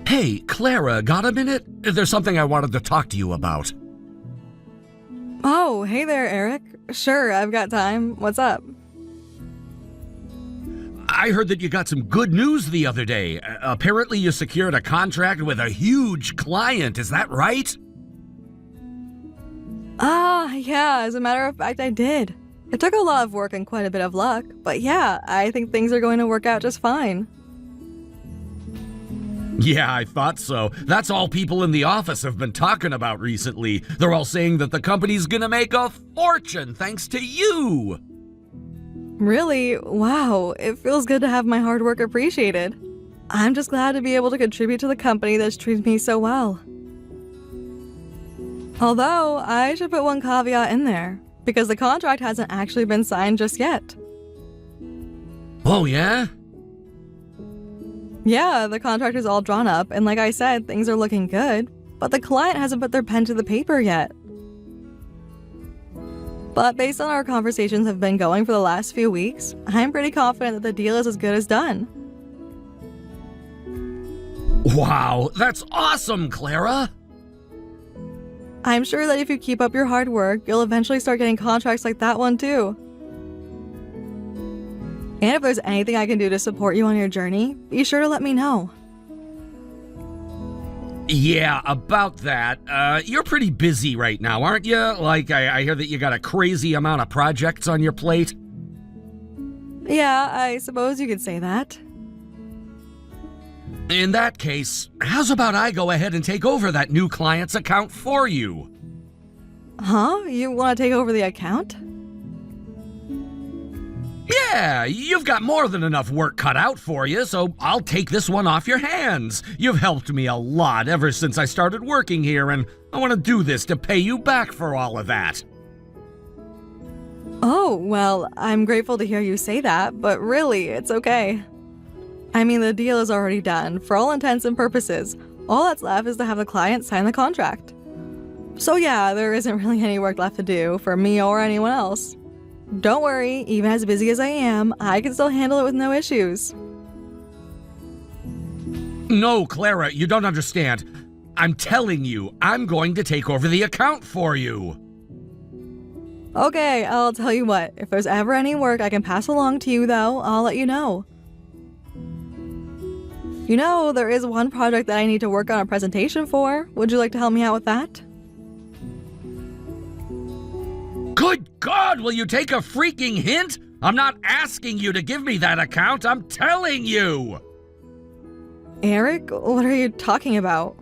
Hey, Clara, got a minute? There's something I wanted to talk to you about. Oh, hey there, Eric. Sure, I've got time. What's up? I heard that you got some good news the other day. Apparently you secured a contract with a huge client, is that right? Yeah, as a matter of fact, I did. It took a lot of work and quite a bit of luck, but yeah, I think things are going to work out just fine. Yeah, I thought so. That's all people in the office have been talking about recently. They're all saying that the company's gonna make a fortune thanks to you! Really? Wow, it feels good to have my hard work appreciated. I'm just glad to be able to contribute to the company that's treated me so well. Although, I should put one caveat in there, because the contract hasn't actually been signed just yet. Oh, yeah? Yeah, the contract is all drawn up, and like I said, things are looking good, but the client hasn't put their pen to the paper yet. But based on our conversations have been going for the last few weeks, I'm pretty confident that the deal is as good as done. Wow, that's awesome, Clara! I'm sure that if you keep up your hard work, you'll eventually start getting contracts like that one too. And if there's anything I can do to support you on your journey, be sure to let me know. Yeah, about that. You're pretty busy right now, aren't you? Like, I hear that you got a crazy amount of projects on your plate. Yeah, I suppose you could say that. In that case, how's about I go ahead and take over that new client's account for you? Huh? You want to take over the account? Yeah, you've got more than enough work cut out for you, so I'll take this one off your hands. You've helped me a lot ever since I started working here, and I want to do this to pay you back for all of that. Oh, well, I'm grateful to hear you say that, but really, it's okay. I mean, the deal is already done, for all intents and purposes. All that's left is to have the client sign the contract. So yeah, there isn't really any work left to do for me or anyone else. Don't worry, even as busy as I am, I can still handle it with no issues. No, Clara, you don't understand. I'm telling you, I'm going to take over the account for you. Okay, I'll tell you what, if there's ever any work I can pass along to you though, I'll let you know. You know, there is one project that I need to work on a presentation for. Would you like to help me out with that? Good God, will you take a freaking hint? I'm not asking you to give me that account, I'm telling you! Eric, what are you talking about?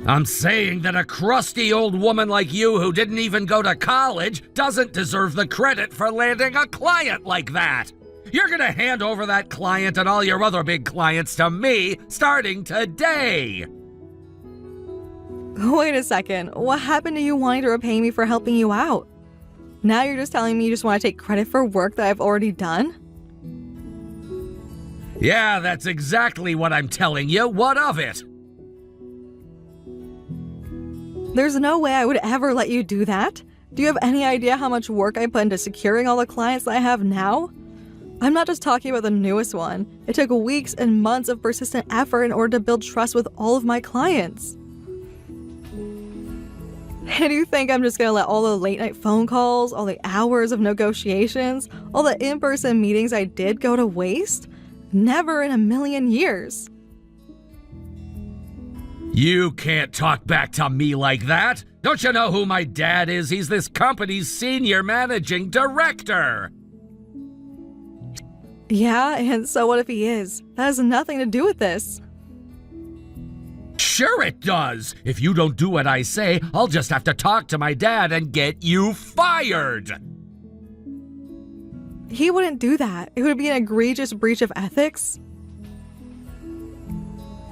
I'm saying that a crusty old woman like you who didn't even go to college doesn't deserve the credit for landing a client like that! You're gonna hand over that client and all your other big clients to me starting today! Wait a second, what happened to you wanting to repay me for helping you out? Now you're just telling me you just want to take credit for work that I've already done? Yeah, that's exactly what I'm telling you. What of it? There's no way I would ever let you do that. Do you have any idea how much work I put into securing all the clients that I have now? I'm not just talking about the newest one. It took weeks and months of persistent effort in order to build trust with all of my clients. And you think I'm just gonna let all the late night phone calls, all the hours of negotiations, all the in-person meetings I did go to waste? Never in a million years. You can't talk back to me like that. Don't you know who my dad is? He's this company's senior managing director. Yeah, and so what if he is? That has nothing to do with this. Sure it does. If you don't do what I say, I'll just have to talk to my dad and get you fired. He wouldn't do that. It would be an egregious breach of ethics.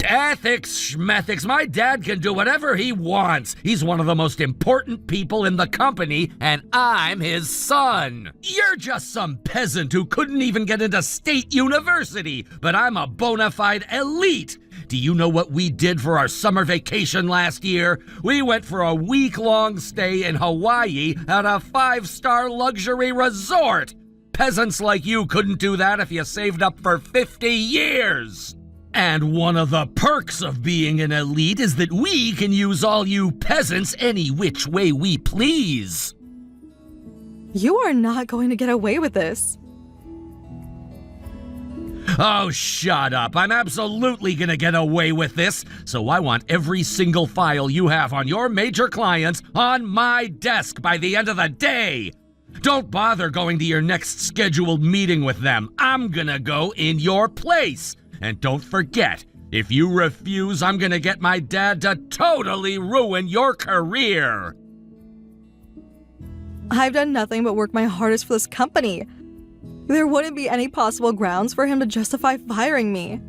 Ethics, schmethics, my dad can do whatever he wants. He's one of the most important people in the company, and I'm his son. You're just some peasant who couldn't even get into state university, but I'm a bona fide elite. Do you know what we did for our summer vacation last year? We went for a week-long stay in Hawaii at a 5-star luxury resort. Peasants like you couldn't do that if you saved up for 50 years. And one of the perks of being an elite is that we can use all you peasants any which way we please. You are not going to get away with this. Oh, shut up. I'm absolutely gonna get away with this. So I want every single file you have on your major clients on my desk by the end of the day. Don't bother going to your next scheduled meeting with them. I'm gonna go in your place. And don't forget, if you refuse, I'm gonna get my dad to totally ruin your career. I've done nothing but work my hardest for this company. There wouldn't be any possible grounds for him to justify firing me.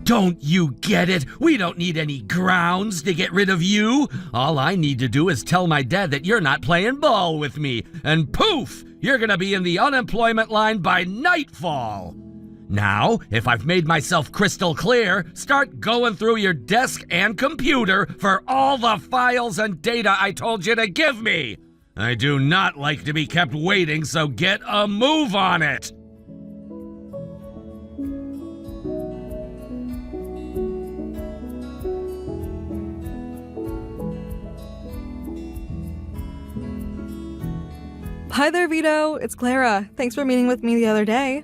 Don't you get it? We don't need any grounds to get rid of you. All I need to do is tell my dad that you're not playing ball with me, and poof, you're gonna be in the unemployment line by nightfall. Now, if I've made myself crystal clear, start going through your desk and computer for all the files and data I told you to give me. I do not like to be kept waiting, so get a move on it. Hi there, Vito. It's Clara. Thanks for meeting with me the other day.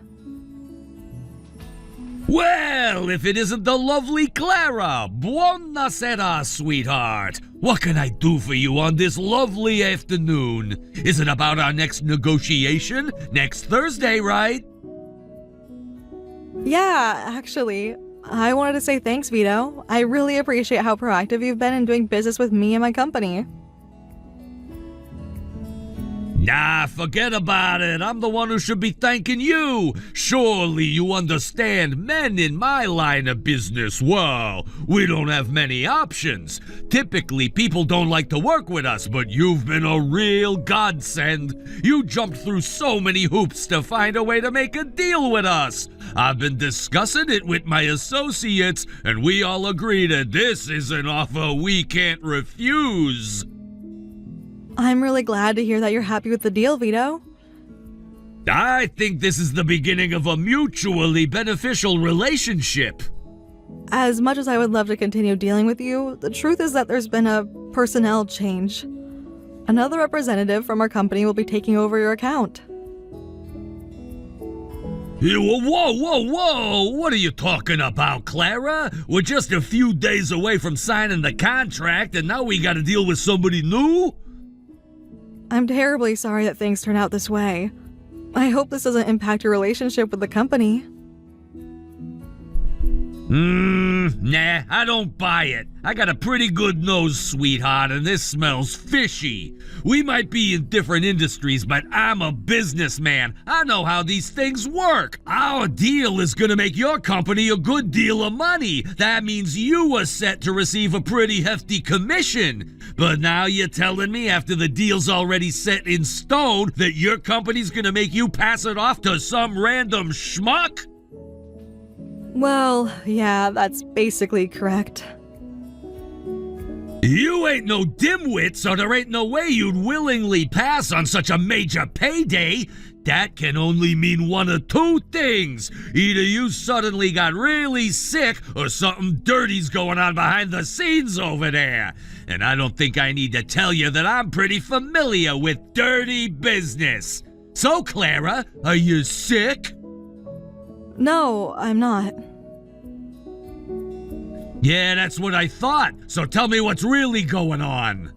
Well, if it isn't the lovely Clara! Buonasera, sweetheart! What can I do for you on this lovely afternoon? Is it about our next negotiation? Next Thursday, right? Yeah, actually, I wanted to say thanks, Vito. I really appreciate how proactive you've been in doing business with me and my company. Nah, forget about it. I'm the one who should be thanking you. Surely you understand, men in my line of business, well, we don't have many options. Typically, people don't like to work with us, but you've been a real godsend. You jumped through so many hoops to find a way to make a deal with us. I've been discussing it with my associates, and we all agree that this is an offer we can't refuse. I'm really glad to hear that you're happy with the deal, Vito. I think this is the beginning of a mutually beneficial relationship. As much as I would love to continue dealing with you, the truth is that there's been a personnel change. Another representative from our company will be taking over your account. Whoa! What are you talking about, Clara? We're just a few days away from signing the contract, and now we gotta deal with somebody new? I'm terribly sorry that things turn out this way. I hope this doesn't impact your relationship with the company. Nah, I don't buy it. I got a pretty good nose, sweetheart, and this smells fishy. We might be in different industries, but I'm a businessman. I know how these things work. Our deal is gonna make your company a good deal of money. That means you were set to receive a pretty hefty commission. But now you're telling me after the deal's already set in stone that your company's gonna make you pass it off to some random schmuck? Well, yeah, that's basically correct. You ain't no dimwit, so there ain't no way you'd willingly pass on such a major payday. That can only mean one of two things. Either you suddenly got really sick, or something dirty's going on behind the scenes over there. And I don't think I need to tell you that I'm pretty familiar with dirty business. So, Clara, are you sick? No, I'm not. Yeah, that's what I thought. So tell me what's really going on.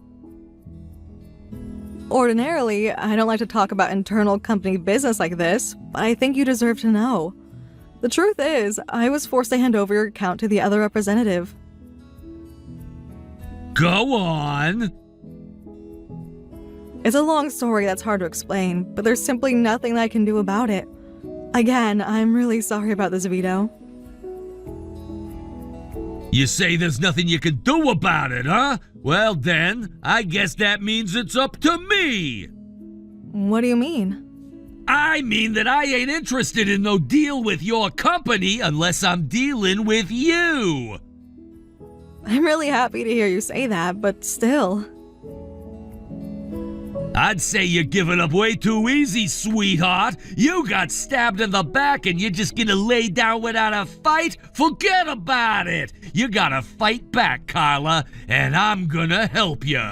Ordinarily, I don't like to talk about internal company business like this, but I think you deserve to know. The truth is, I was forced to hand over your account to the other representative. Go on. It's a long story that's hard to explain, but there's simply nothing that I can do about it. Again, I'm really sorry about this, Vito. You say there's nothing you can do about it, huh? Well then, I guess that means it's up to me. What do you mean? I mean that I ain't interested in no deal with your company unless I'm dealing with you. I'm really happy to hear you say that, but still. I'd say you're giving up way too easy, sweetheart. You got stabbed in the back and you're just gonna lay down without a fight? Forget about it. You gotta fight back, Carla, and I'm gonna help you.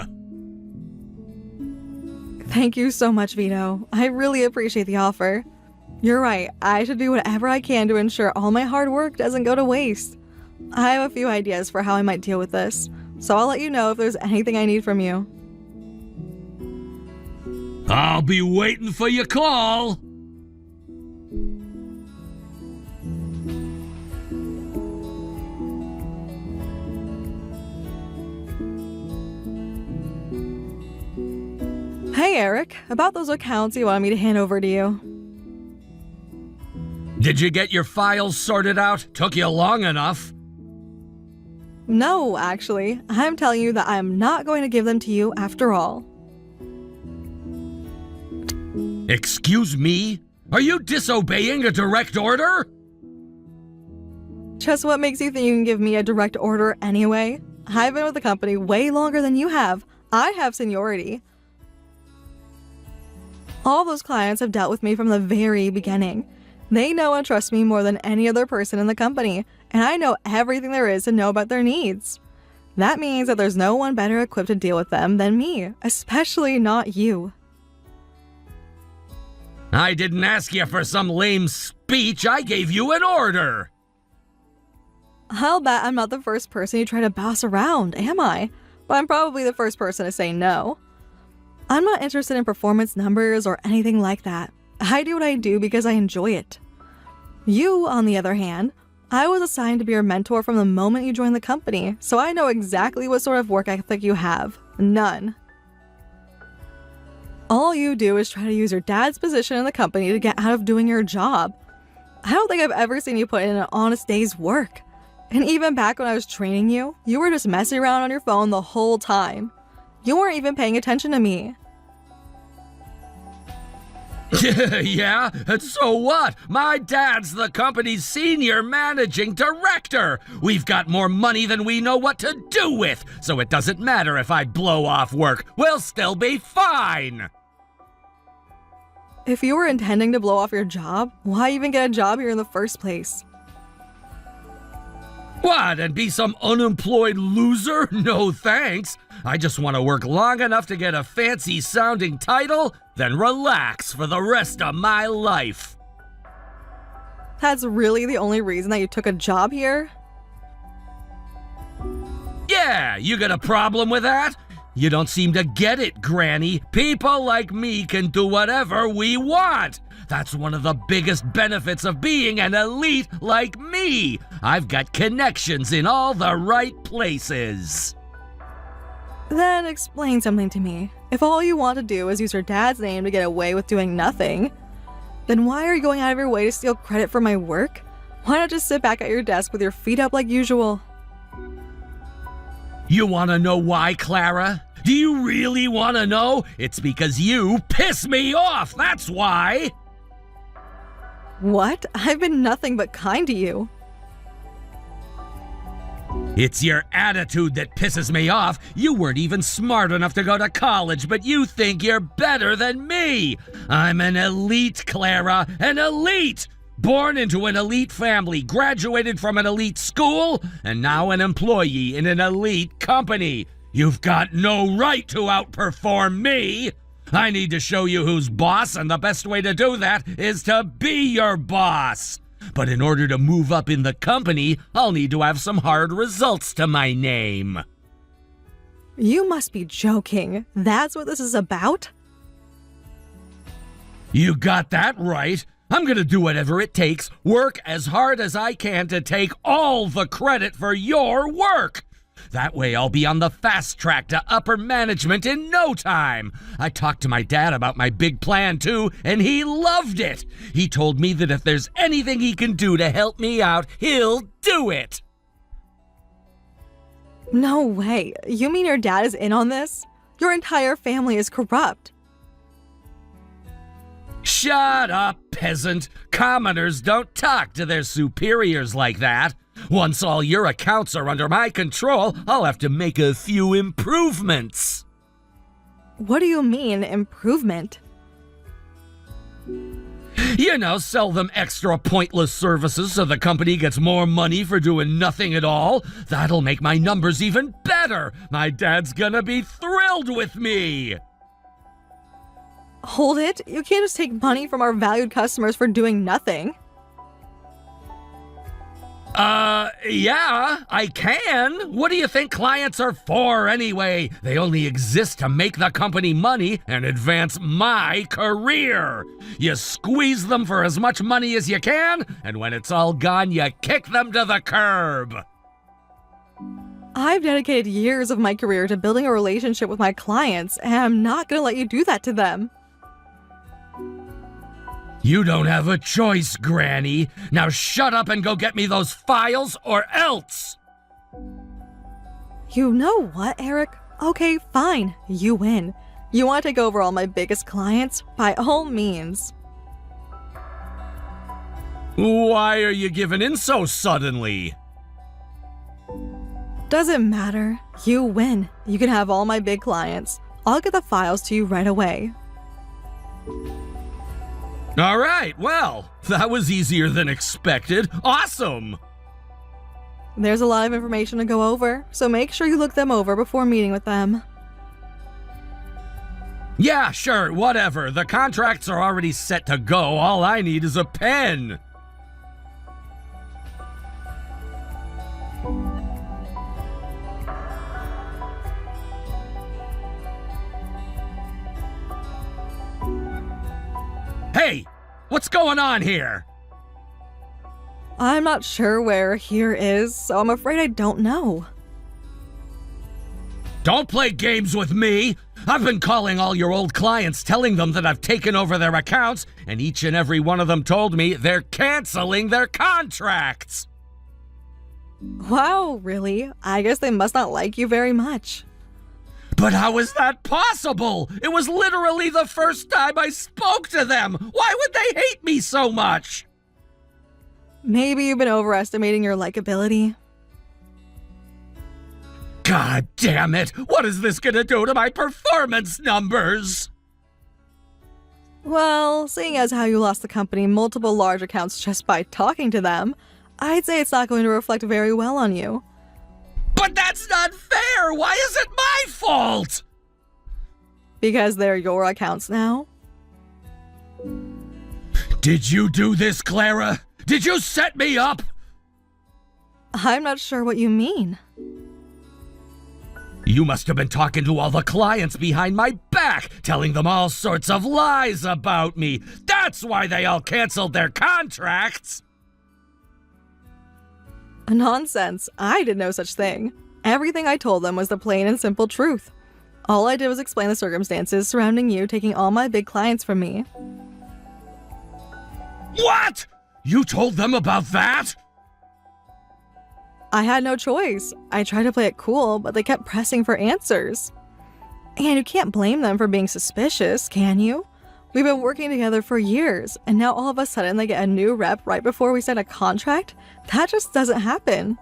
Thank you so much, Vito. I really appreciate the offer. You're right. I should do whatever I can to ensure all my hard work doesn't go to waste. I have a few ideas for how I might deal with this, so I'll let you know if there's anything I need from you. I'll be waiting for your call. Hey, Eric. About those accounts you wanted me to hand over to you. Did you get your files sorted out? Took you long enough. No, actually. I'm telling you that I'm not going to give them to you after all. Excuse me? Are you disobeying a direct order? Just what makes you think you can give me a direct order anyway? I've been with the company way longer than you have. I have seniority. All those clients have dealt with me from the very beginning. They know and trust me more than any other person in the company, and I know everything there is to know about their needs. That means that there's no one better equipped to deal with them than me, especially not you. I didn't ask you for some lame speech. I gave you an order. I'll bet I'm not the first person you try to boss around, am I? But I'm probably the first person to say no. I'm not interested in performance numbers or anything like that. I do what I do because I enjoy it. You, on the other hand, I was assigned to be your mentor from the moment you joined the company, so I know exactly what sort of work ethic you have. None. All you do is try to use your dad's position in the company to get out of doing your job. I don't think I've ever seen you put in an honest day's work. And even back when I was training you, you were just messing around on your phone the whole time. You weren't even paying attention to me. Yeah? And so what? My dad's the company's senior managing director. We've got more money than we know what to do with, so it doesn't matter if I blow off work. We'll still be fine. If you were intending to blow off your job, why even get a job here in the first place? What, and be some unemployed loser? No thanks. I just want to work long enough to get a fancy-sounding title, then relax for the rest of my life. That's really the only reason that you took a job here? Yeah, you got a problem with that? You don't seem to get it, Granny. People like me can do whatever we want. That's one of the biggest benefits of being an elite like me. I've got connections in all the right places. Then explain something to me. If all you want to do is use your dad's name to get away with doing nothing, then why are you going out of your way to steal credit for my work? Why not just sit back at your desk with your feet up like usual? You want to know why, Clara? Do you really want to know? It's because you piss me off, that's why! What? I've been nothing but kind to you. It's your attitude that pisses me off. You weren't even smart enough to go to college, but you think you're better than me. I'm an elite, Clara, an elite! Born into an elite family, graduated from an elite school, and now an employee in an elite company. You've got no right to outperform me. I need to show you who's boss, and the best way to do that is to be your boss. But in order to move up in the company, I'll need to have some hard results to my name. You must be joking. That's what this is about? You got that right. I'm gonna do whatever it takes, work as hard as I can to take all the credit for your work. That way I'll be on the fast track to upper management in no time. I talked to my dad about my big plan too, and he loved it. He told me that if there's anything he can do to help me out, he'll do it. No way. You mean your dad is in on this? Your entire family is corrupt. Shut up, peasant. Commoners don't talk to their superiors like that. Once all your accounts are under my control, I'll have to make a few improvements. What do you mean, improvement? You know, sell them extra pointless services so the company gets more money for doing nothing at all. That'll make my numbers even better. My dad's gonna be thrilled with me. Hold it, you can't just take money from our valued customers for doing nothing. Yeah, I can. What do you think clients are for anyway? They only exist to make the company money and advance my career. You squeeze them for as much money as you can, and when it's all gone, you kick them to the curb. I've dedicated years of my career to building a relationship with my clients, and I'm not gonna let you do that to them. You don't have a choice, Granny. Now shut up and go get me those files or else! You know what, Eric? Okay, fine, you win. You want to take over all my biggest clients? By all means. Why are you giving in so suddenly? Doesn't matter. You win. You can have all my big clients. I'll get the files to you right away. All right, well, that was easier than expected. Awesome! There's a lot of information to go over, so make sure you look them over before meeting with them. Yeah, sure, whatever. The contracts are already set to go. All I need is a pen. Hey, what's going on here? I'm not sure where here is, so I'm afraid I don't know. Don't play games with me! I've been calling all your old clients, telling them that I've taken over their accounts, and each and every one of them told me they're canceling their contracts! Wow, really? I guess they must not like you very much. But how is that possible? It was literally the first time I spoke to them! Why would they hate me so much? Maybe you've been overestimating your likability. God damn it! What is this gonna do to my performance numbers? Well, seeing as how you lost the company multiple large accounts just by talking to them, I'd say it's not going to reflect very well on you. But that's not fair! Why is it my fault? Because they're your accounts now. Did you do this, Clara? Did you set me up? I'm not sure what you mean. You must have been talking to all the clients behind my back, telling them all sorts of lies about me. That's why they all canceled their contracts. Nonsense. I did no such thing. Everything I told them was the plain and simple truth. All I did was explain the circumstances surrounding you taking all my big clients from me. What? You told them about that? I had no choice. I tried to play it cool, but they kept pressing for answers. And you can't blame them for being suspicious, can you? We've been working together for years, and now all of a sudden they get a new rep right before we sign a contract? That just doesn't happen.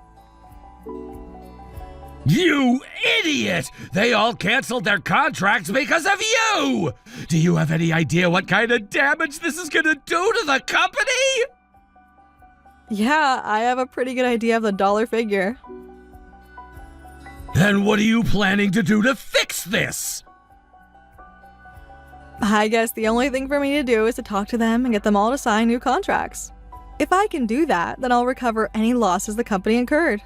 You idiot! They all canceled their contracts because of you! Do you have any idea what kind of damage this is gonna do to the company? Yeah, I have a pretty good idea of the dollar figure. Then what are you planning to do to fix this? I guess the only thing for me to do is to talk to them and get them all to sign new contracts. If I can do that, then I'll recover any losses the company incurred.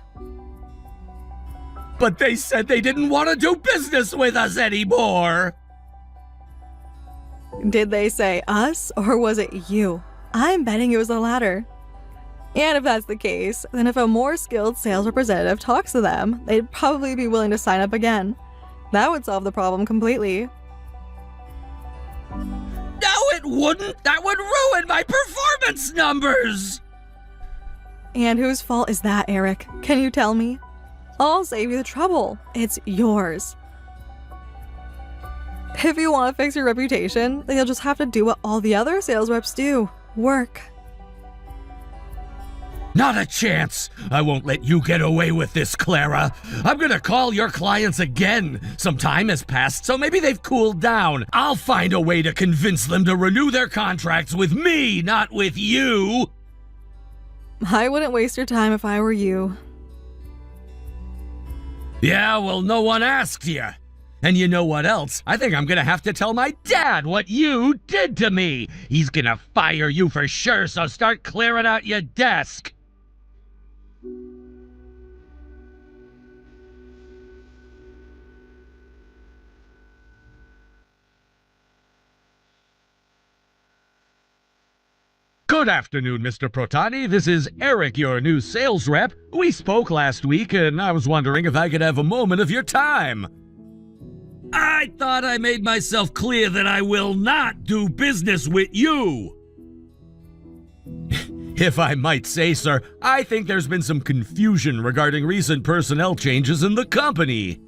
But they said they didn't want to do business with us anymore! Did they say us, or was it you? I'm betting it was the latter. And if that's the case, then if a more skilled sales representative talks to them, they'd probably be willing to sign up again. That would solve the problem completely. No, it wouldn't! That would ruin my performance numbers! And whose fault is that, Eric? Can you tell me? I'll save you the trouble. It's yours. If you want to fix your reputation, then you'll just have to do what all the other sales reps do. Work. Not a chance. I won't let you get away with this, Clara. I'm gonna call your clients again. Some time has passed, so maybe they've cooled down. I'll find a way to convince them to renew their contracts with me, not with you. I wouldn't waste your time if I were you. Yeah, well, no one asked you. And you know what else? I think I'm gonna have to tell my dad what you did to me. He's gonna fire you for sure, so start clearing out your desk. Good afternoon, Mr. Protani. This is Eric, your new sales rep. We spoke last week, and I was wondering if I could have a moment of your time. I thought I made myself clear that I will not do business with you. If I might say, sir, I think there's been some confusion regarding recent personnel changes in the company.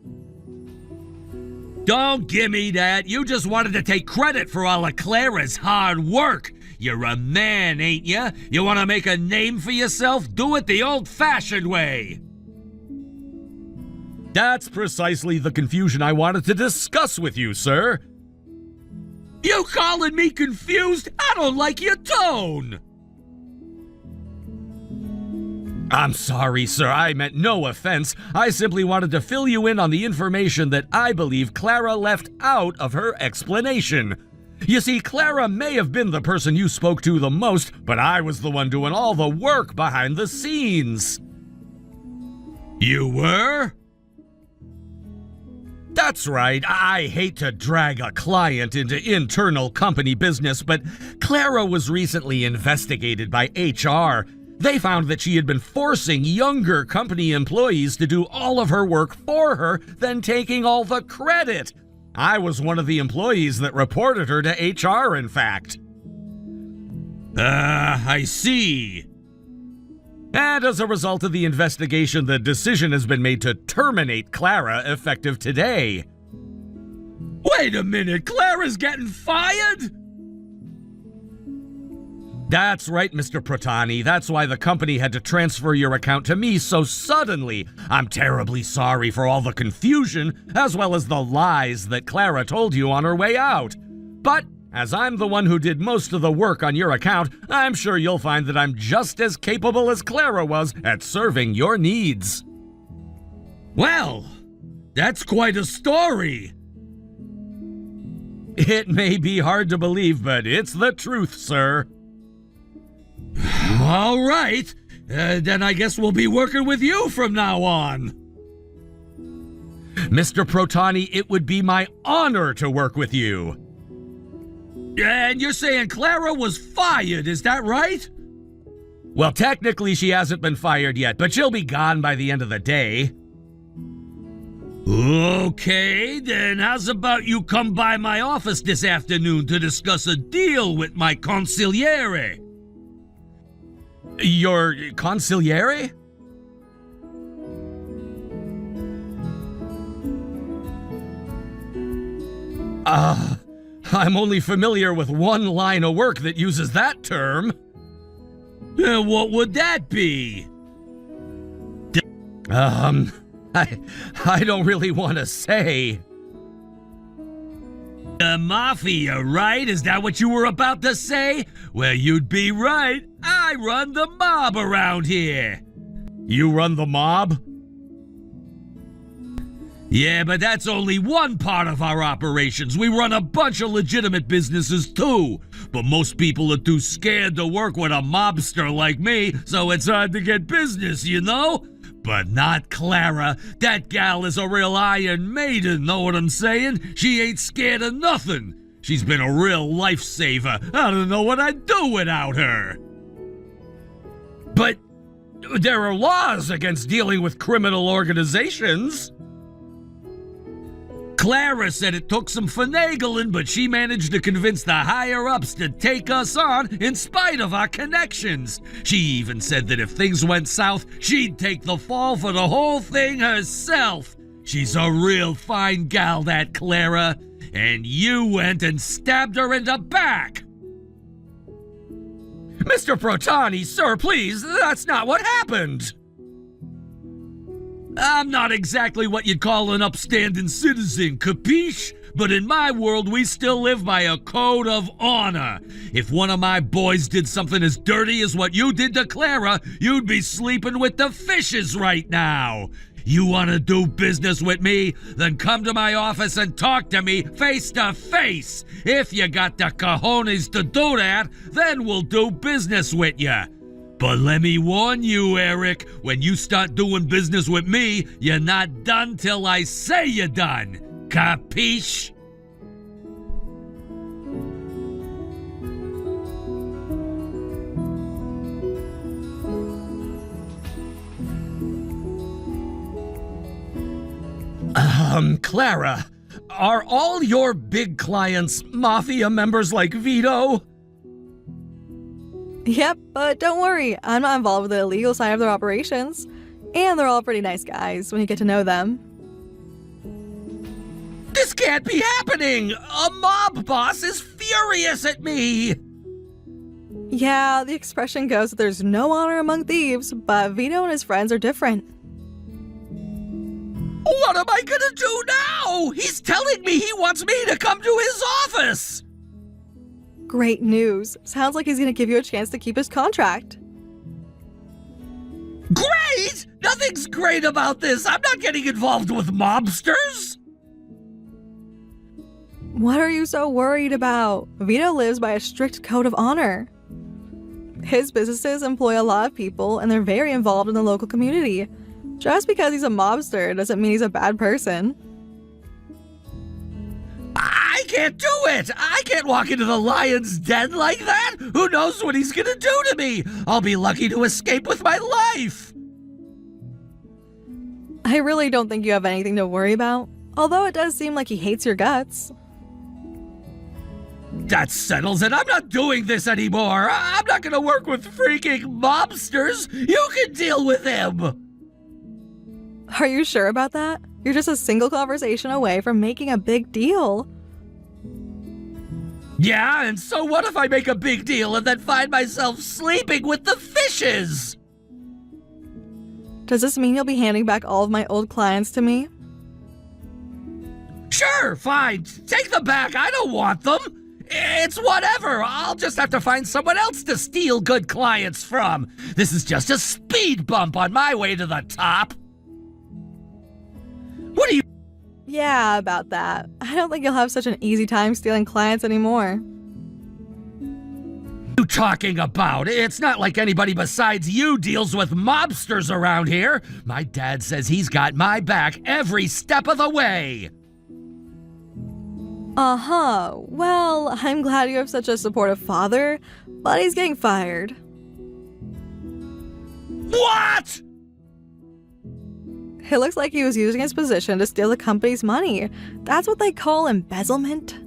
Don't gimme that. You just wanted to take credit for all of Clara's hard work. You're a man, ain't ya? You want to make a name for yourself? Do it the old-fashioned way. That's precisely the confusion I wanted to discuss with you, sir. You calling me confused? I don't like your tone. I'm sorry, sir. I meant no offense. I simply wanted to fill you in on the information that I believe Clara left out of her explanation. You see, Clara may have been the person you spoke to the most, but I was the one doing all the work behind the scenes. You were? That's right. I hate to drag a client into internal company business, but Clara was recently investigated by HR. They found that she had been forcing younger company employees to do all of her work for her, then taking all the credit. I was one of the employees that reported her to HR, in fact. I see. And as a result of the investigation, the decision has been made to terminate Clara effective today. Wait a minute, Clara's getting fired? That's right, Mr. Protani. That's why the company had to transfer your account to me so suddenly. I'm terribly sorry for all the confusion, as well as the lies that Clara told you on her way out. But as I'm the one who did most of the work on your account, I'm sure you'll find that I'm just as capable as Clara was at serving your needs. Well, that's quite a story. It may be hard to believe, but it's the truth, sir. All right, then I guess we'll be working with you from now on. Mr. Protani, it would be my honor to work with you. And you're saying Clara was fired, is that right? Well, technically she hasn't been fired yet, but she'll be gone by the end of the day. Okay, then how's about you come by my office this afternoon to discuss a deal with my consigliere? Your consigliere? I'm only familiar with one line of work that uses that term. What would that be? I don't really want to say. The mafia, right? Is that what you were about to say? Well, you'd be right. I run the mob around here. You run the mob? Yeah, but that's only one part of our operations. We run a bunch of legitimate businesses too. But most people are too scared to work with a mobster like me, so it's hard to get business, you know? But not Clara. That gal is a real Iron Maiden, know what I'm saying? She ain't scared of nothing. She's been a real lifesaver. I don't know what I'd do without her. But there are laws against dealing with criminal organizations. Clara said it took some finagling, but she managed to convince the higher-ups to take us on in spite of our connections. She even said that if things went south, she'd take the fall for the whole thing herself. She's a real fine gal, that Clara. And you went and stabbed her in the back. Mr. Protani, sir, please, that's not what happened. I'm not exactly what you'd call an upstanding citizen, capiche? But in my world, we still live by a code of honor. If one of my boys did something as dirty as what you did to Clara, you'd be sleeping with the fishes right now. You want to do business with me? Then come to my office and talk to me face to face. If you got the cojones to do that, then we'll do business with you. But let me warn you, Eric, when you start doing business with me, you're not done till I say you're done. Capiche? Clara, are all your big clients mafia members like Vito? Yep, but don't worry, I'm not involved with the illegal side of their operations. And they're all pretty nice guys when you get to know them. This can't be happening! A mob boss is furious at me! Yeah, the expression goes that there's no honor among thieves, but Vito and his friends are different. What am I gonna do now? He's telling me he wants me to come to his office! Great news. Sounds like he's gonna give you a chance to keep his contract. Great! Nothing's great about this! I'm not getting involved with mobsters! What are you so worried about? Vito lives by a strict code of honor. His businesses employ a lot of people and they're very involved in the local community. Just because he's a mobster doesn't mean he's a bad person. I can't do it! I can't walk into the lion's den like that! Who knows what he's gonna do to me? I'll be lucky to escape with my life! I really don't think you have anything to worry about, although it does seem like he hates your guts. That settles it. I'm not doing this anymore. I'm not gonna work with freaking mobsters. You can deal with him. Are you sure about that? You're just a single conversation away from making a big deal. Yeah, and so what if I make a big deal and then find myself sleeping with the fishes? Does this mean you'll be handing back all of my old clients to me? Sure, fine. Take them back. I don't want them. It's whatever. I'll just have to find someone else to steal good clients from. This is just a speed bump on my way to the top. What are you about that. I don't think you'll have such an easy time stealing clients anymore. talking about? It's not like anybody besides you deals with mobsters around here. My dad says he's got my back every step of the way. Uh-huh. Well, I'm glad you have such a supportive father, but he's getting fired. What? It looks like he was using his position to steal the company's money. That's what they call embezzlement.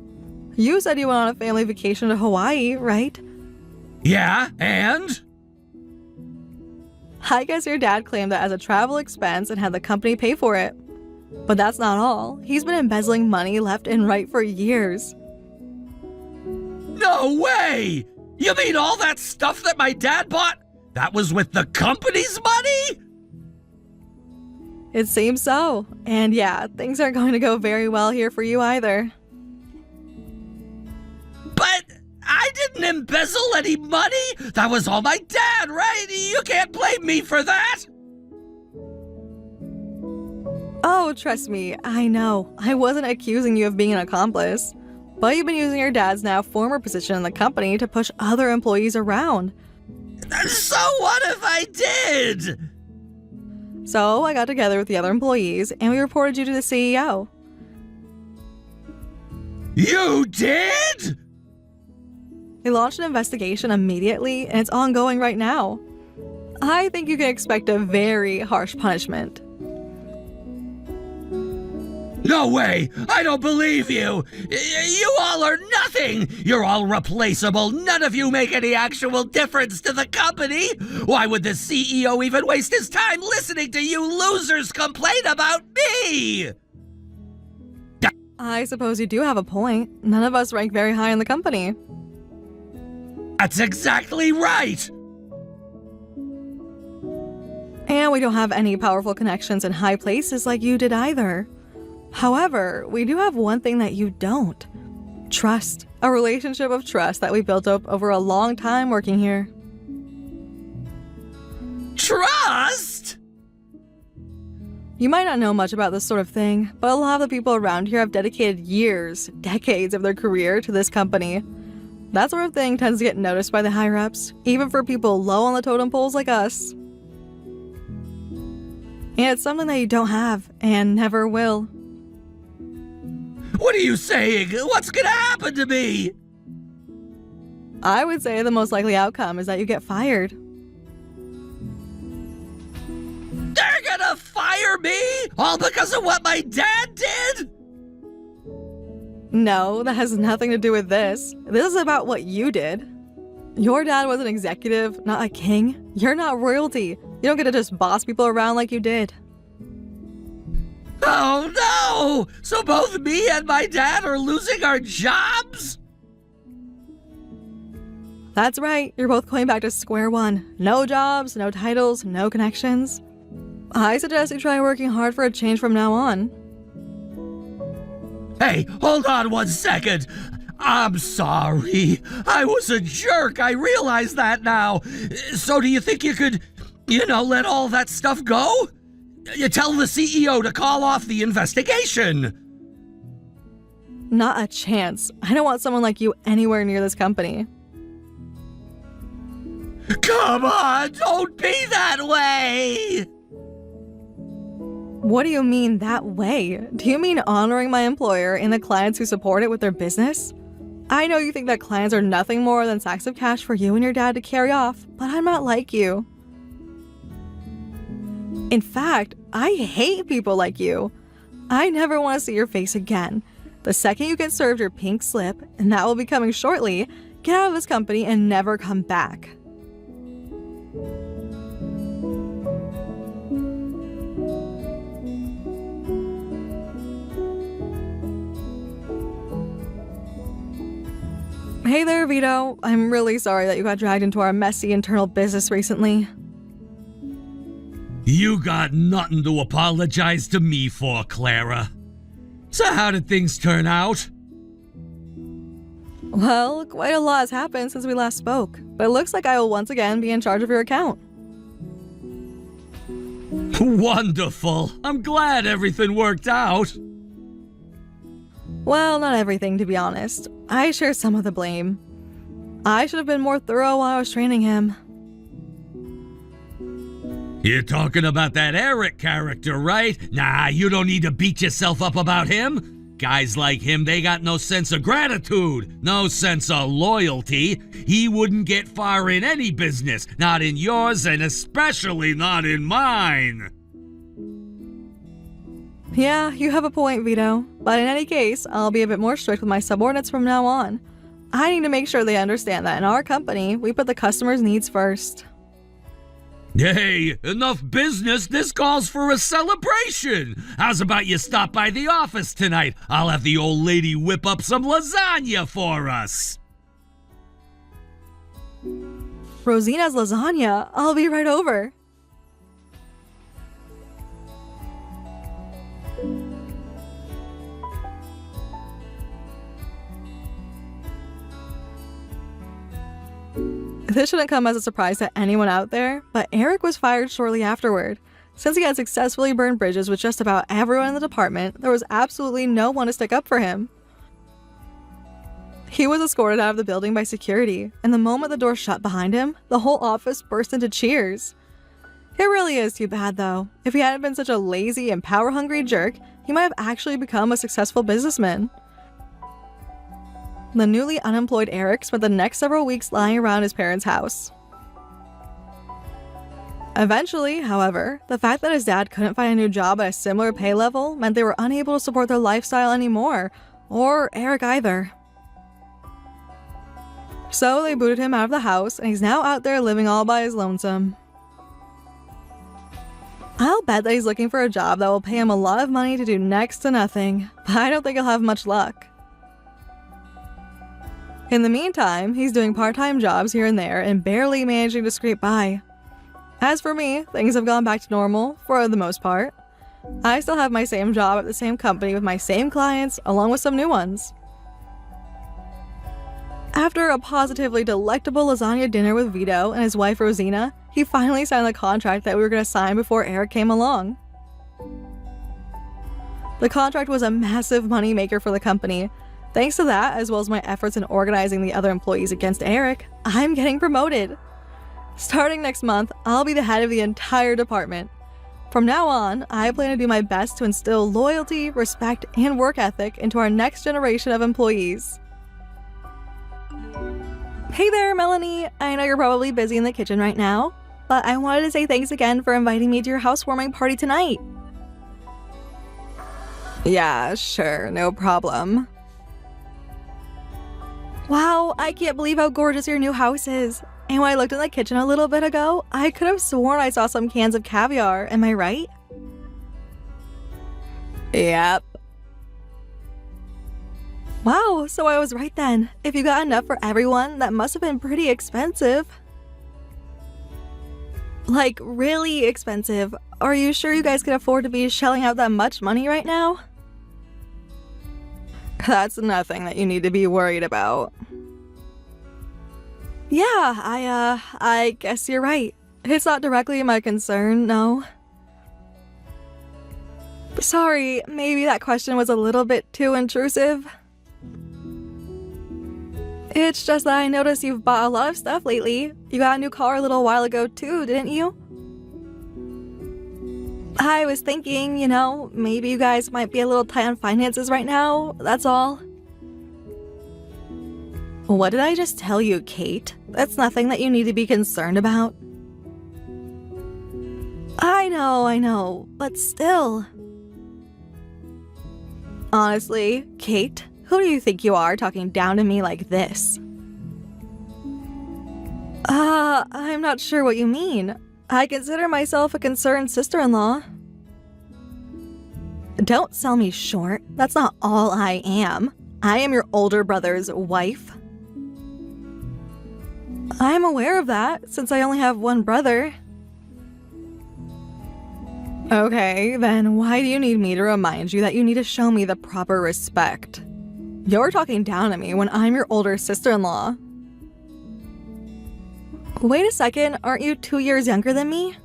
You said you went on a family vacation to Hawaii, right? Yeah, and? I guess your dad claimed that as a travel expense and had the company pay for it. But that's not all. He's been embezzling money left and right for years. No way! You mean all that stuff that my dad bought? That was with the company's money? It seems so. And yeah, things aren't going to go very well here for you either. But I didn't embezzle any money! That was all my dad, right? You can't blame me for that! Oh, trust me, I know. I wasn't accusing you of being an accomplice. But you've been using your dad's now former position in the company to push other employees around. So what if I did? So I got together with the other employees and we reported you to the CEO. You did? They launched an investigation immediately and it's ongoing right now. I think you can expect a very harsh punishment. No way! I don't believe you! You all are nothing! You're all replaceable! None of you make any actual difference to the company! Why would the CEO even waste his time listening to you losers complain about me? I suppose you do have a point. None of us rank very high in the company. That's exactly right! And we don't have any powerful connections in high places like you did either. However, we do have one thing that you don't. Trust. A relationship of trust that we built up over a long time working here. Trust? You might not know much about this sort of thing, but a lot of the people around here have dedicated years, decades of their career to this company. That sort of thing tends to get noticed by the higher-ups, even for people low on the totem poles like us. And it's something that you don't have, and never will. What are you saying? What's gonna happen to me? I would say the most likely outcome is that you get fired. They're gonna fire me? All because of what my dad did? No, that has nothing to do with this. This is about what you did. Your dad was an executive, not a king. You're not royalty. You don't get to just boss people around like you did. Oh no! So both me and my dad are losing our jobs? That's right, you're both going back to square one. No jobs, no titles, no connections. I suggest you try working hard for a change from now on. Hey, hold on 1 second. I'm sorry. I was a jerk. I realize that now. So do you think you could, let all that stuff go? You tell the CEO to call off the investigation. Not a chance. I don't want someone like you anywhere near this company. Come on, don't be that way. What do you mean that way? Do you mean honoring my employer and the clients who support it with their business? I know you think that clients are nothing more than sacks of cash for you and your dad to carry off, but I'm not like you. In fact, I hate people like you. I never want to see your face again. The second you get served your pink slip, and that will be coming shortly, get out of this company and never come back. Hey there, Vito. I'm really sorry that you got dragged into our messy internal business recently. You got nothing to apologize to me for, Clara. So how did things turn out? Well, quite a lot has happened since we last spoke, but it looks like I will once again be in charge of your account. Wonderful. I'm glad everything worked out. Well, not everything, to be honest. I share some of the blame. I should have been more thorough while I was training him. You're talking about that Eric character, right? Nah, you don't need to beat yourself up about him. Guys like him, they got no sense of gratitude, no sense of loyalty. He wouldn't get far in any business, not in yours and especially not in mine. Yeah, you have a point, Vito. But in any case, I'll be a bit more strict with my subordinates from now on. I need to make sure they understand that in our company, we put the customer's needs first. Hey, enough business. This calls for a celebration. How's about you stop by the office tonight? I'll have the old lady whip up some lasagna for us. Rosina's lasagna? I'll be right over. This shouldn't come as a surprise to anyone out there, but Eric was fired shortly afterward. Since he had successfully burned bridges with just about everyone in the department, there was absolutely no one to stick up for him. He was escorted out of the building by security, and the moment the door shut behind him, the whole office burst into cheers. It really is too bad, though. If he hadn't been such a lazy and power-hungry jerk, he might have actually become a successful businessman. The newly unemployed Eric spent the next several weeks lying around his parents' house. Eventually, however, the fact that his dad couldn't find a new job at a similar pay level meant they were unable to support their lifestyle anymore, or Eric either. So they booted him out of the house, and he's now out there living all by his lonesome. I'll bet that he's looking for a job that will pay him a lot of money to do next to nothing, but I don't think he'll have much luck. In the meantime, he's doing part-time jobs here and there and barely managing to scrape by. As for me, things have gone back to normal, for the most part. I still have my same job at the same company with my same clients, along with some new ones. After a positively delectable lasagna dinner with Vito and his wife Rosina, he finally signed the contract that we were going to sign before Eric came along. The contract was a massive moneymaker for the company. Thanks to that, as well as my efforts in organizing the other employees against Eric, I'm getting promoted. Starting next month, I'll be the head of the entire department. From now on, I plan to do my best to instill loyalty, respect, and work ethic into our next generation of employees. Hey there, Melanie. I know you're probably busy in the kitchen right now, but I wanted to say thanks again for inviting me to your housewarming party tonight. Yeah, sure, no problem. Wow, I can't believe how gorgeous your new house is. And when I looked in the kitchen a little bit ago, I could have sworn I saw some cans of caviar, am I right? Yep. Wow, so I was right then. If you got enough for everyone, that must have been pretty expensive. Like, really expensive. Are you sure you guys can afford to be shelling out that much money right now? That's nothing that you need to be worried about. Yeah, I guess you're right. It's not directly my concern, no. Sorry, maybe that question was a little bit too intrusive. It's just that I noticed you've bought a lot of stuff lately. You got a new car a little while ago too, didn't you? I was thinking, maybe you guys might be a little tight on finances right now, that's all. What did I just tell you, Kate? That's nothing that you need to be concerned about. I know, but still. Honestly, Kate, who do you think you are talking down to me like this? I'm not sure what you mean. I consider myself a concerned sister-in-law. Don't sell me short. That's not all I am. I am your older brother's wife. I'm aware of that, since I only have one brother. Okay, then why do you need me to remind you that you need to show me the proper respect? You're talking down to me when I'm your older sister-in-law. Wait a second, aren't you 2 years younger than me?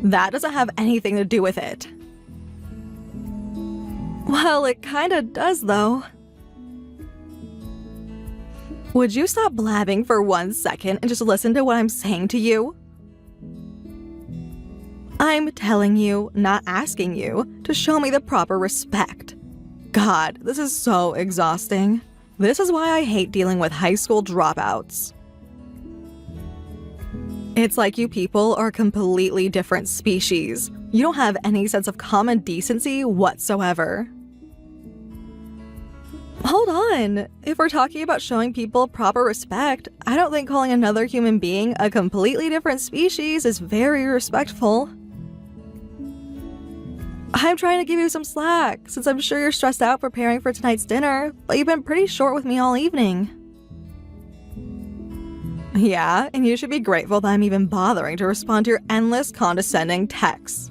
That doesn't have anything to do with it. Well, it kinda does, though. Would you stop blabbing for 1 second and just listen to what I'm saying to you? I'm telling you, not asking you, to show me the proper respect. God, this is so exhausting. This is why I hate dealing with high school dropouts. It's like you people are a completely different species. You don't have any sense of common decency whatsoever. Hold on. If we're talking about showing people proper respect, I don't think calling another human being a completely different species is very respectful. I'm trying to give you some slack, since I'm sure you're stressed out preparing for tonight's dinner, but you've been pretty short with me all evening. Yeah, and you should be grateful that I'm even bothering to respond to your endless condescending texts.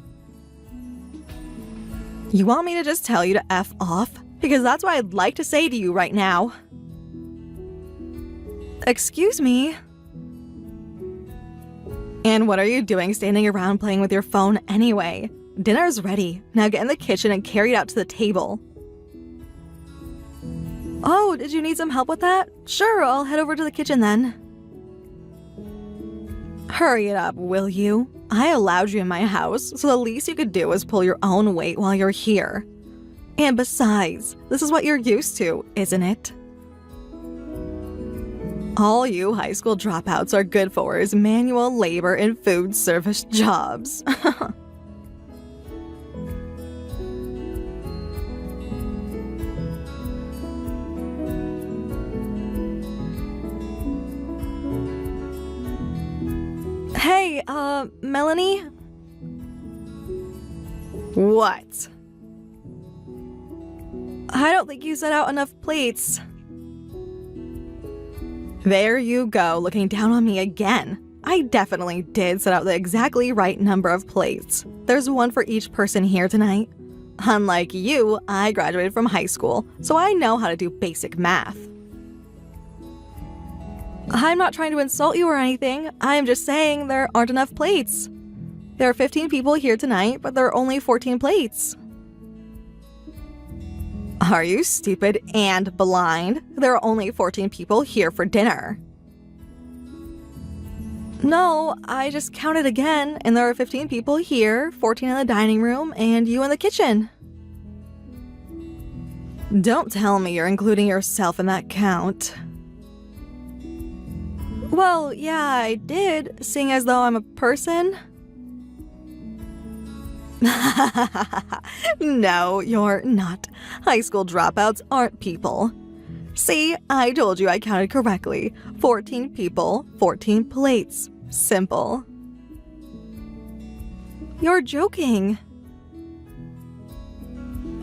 You want me to just tell you to F off? Because that's what I'd like to say to you right now. Excuse me? And what are you doing standing around playing with your phone anyway? Dinner's ready. Now get in the kitchen and carry it out to the table. Oh, did you need some help with that? Sure, I'll head over to the kitchen then. Hurry it up, will you? I allowed you in my house, so the least you could do is pull your own weight while you're here. And besides, this is what you're used to, isn't it? All you high school dropouts are good for is manual labor and food service jobs. Hey, Melanie? What? I don't think you set out enough plates. There you go, looking down on me again. I definitely did set out the exactly right number of plates. There's one for each person here tonight. Unlike you, I graduated from high school, so I know how to do basic math. I'm not trying to insult you or anything. I'm just saying there aren't enough plates. There are 15 people here tonight, but there are only 14 plates. Are you stupid and blind? There are only 14 people here for dinner. No, I just counted again, and there are 15 people here, 14 in the dining room, and you in the kitchen. Don't tell me you're including yourself in that count. Well, yeah, I did, seeing as though I'm a person. No, you're not. High school dropouts aren't people. See, I told you I counted correctly. 14 people, 14 plates. Simple. You're joking.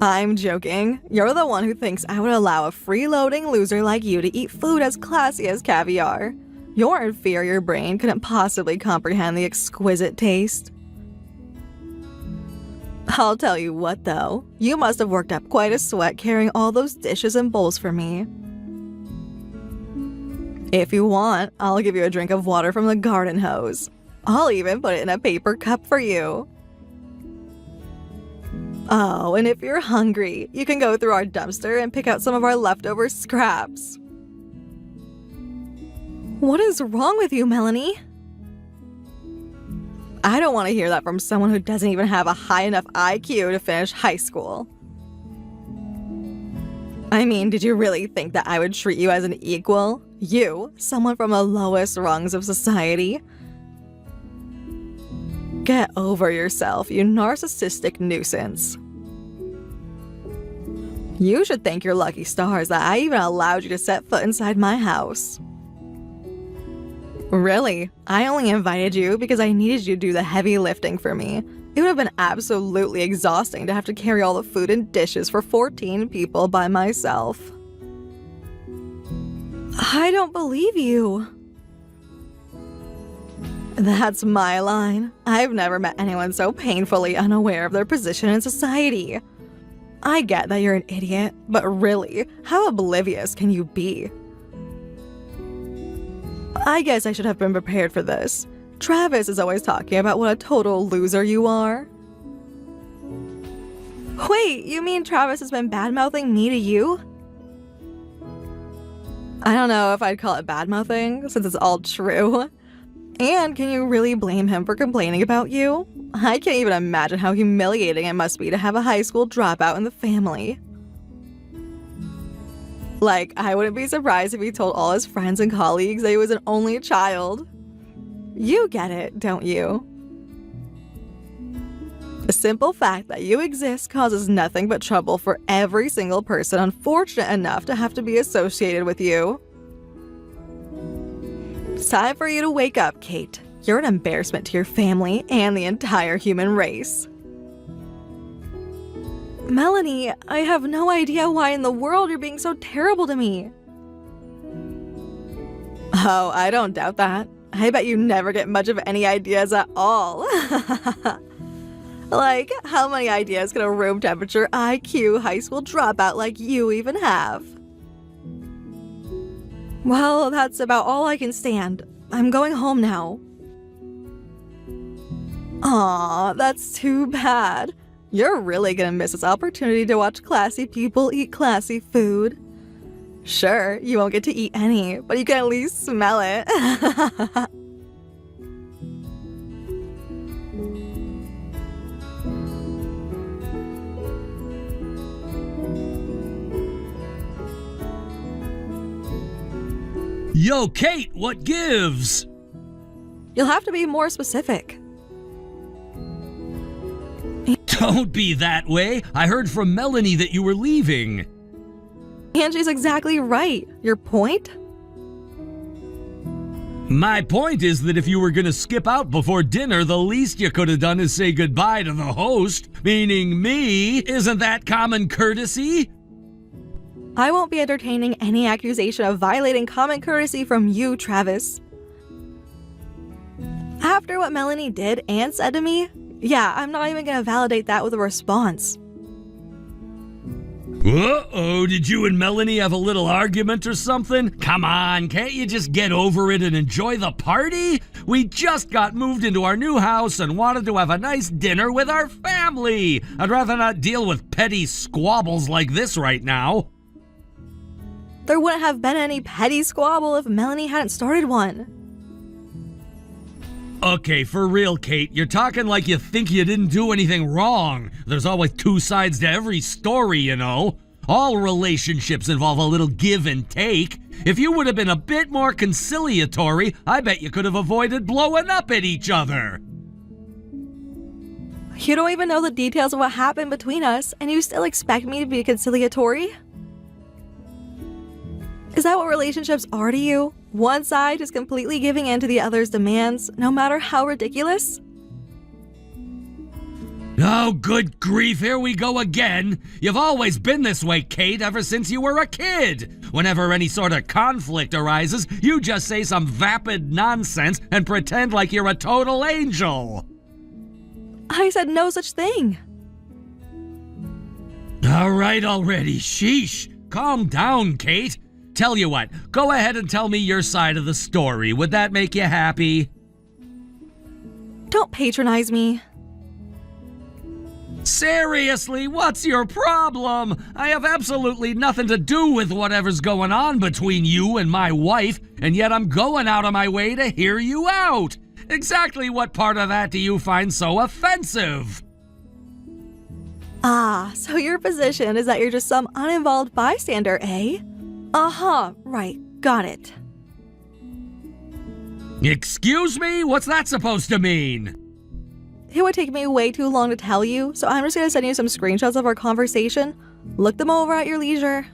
I'm joking. You're the one who thinks I would allow a freeloading loser like you to eat food as classy as caviar. Your inferior brain couldn't possibly comprehend the exquisite taste. I'll tell you what, though. You must have worked up quite a sweat carrying all those dishes and bowls for me. If you want, I'll give you a drink of water from the garden hose. I'll even put it in a paper cup for you. Oh, and if you're hungry, you can go through our dumpster and pick out some of our leftover scraps. What is wrong with you, Melanie? I don't want to hear that from someone who doesn't even have a high enough IQ to finish high school. I mean, did you really think that I would treat you as an equal? You, someone from the lowest rungs of society? Get over yourself, you narcissistic nuisance. You should thank your lucky stars that I even allowed you to set foot inside my house. Really? I only invited you because I needed you to do the heavy lifting for me. It would have been absolutely exhausting to have to carry all the food and dishes for 14 people by myself. I don't believe you. That's my line. I've never met anyone so painfully unaware of their position in society. I get that you're an idiot, but really, how oblivious can you be? I guess I should have been prepared for this. Travis is always talking about what a total loser you are. Wait, you mean Travis has been bad-mouthing me to you? I don't know if I'd call it bad-mouthing, since it's all true. And can you really blame him for complaining about you? I can't even imagine how humiliating it must be to have a high school dropout in the family. Like, I wouldn't be surprised if he told all his friends and colleagues that he was an only child. You get it, don't you? The simple fact that you exist causes nothing but trouble for every single person unfortunate enough to have to be associated with you. It's time for you to wake up, Kate. You're an embarrassment to your family and the entire human race. Melanie, I have no idea why in the world you're being so terrible to me. Oh, I don't doubt that. I bet you never get much of any ideas at all. Like, how many ideas can a room temperature IQ high school dropout like you even have? Well, that's about all I can stand. I'm going home now. Aw, that's too bad. You're really gonna miss this opportunity to watch classy people eat classy food. Sure, you won't get to eat any, but you can at least smell it. Yo, Kate, what gives? You'll have to be more specific. Don't be that way. I heard from Melanie that you were leaving. And she's exactly right. Your point? My point is that if you were gonna skip out before dinner, the least you could have done is say goodbye to the host, meaning me. Isn't that common courtesy? I won't be entertaining any accusation of violating common courtesy from you, Travis. After what Melanie did and said to me, yeah, I'm not even gonna validate that with a response. Uh-oh, did you and Melanie have a little argument or something? Come on, can't you just get over it and enjoy the party? We just got moved into our new house and wanted to have a nice dinner with our family. I'd rather not deal with petty squabbles like this right now. There wouldn't have been any petty squabble if Melanie hadn't started one. Okay, for real, Kate, you're talking like you think you didn't do anything wrong. There's always two sides to every story, you know. All relationships involve a little give and take. If you would have been a bit more conciliatory, I bet you could have avoided blowing up at each other. You don't even know the details of what happened between us, and you still expect me to be conciliatory? Is that what relationships are to you? One side is completely giving in to the other's demands, no matter how ridiculous? Oh, good grief, here we go again. You've always been this way, Kate, ever since you were a kid. Whenever any sort of conflict arises, you just say some vapid nonsense and pretend like you're a total angel. I said no such thing. All right already, sheesh. Calm down, Kate. Tell you what, go ahead and tell me your side of the story. Would that make you happy? Don't patronize me. Seriously, what's your problem? I have absolutely nothing to do with whatever's going on between you and my wife, and yet I'm going out of my way to hear you out. Exactly what part of that do you find so offensive? Ah, so your position is that you're just some uninvolved bystander, eh? Uh-huh, right, got it. Excuse me? What's that supposed to mean? It would take me way too long to tell you, so I'm just gonna send you some screenshots of our conversation. Look them over at your leisure.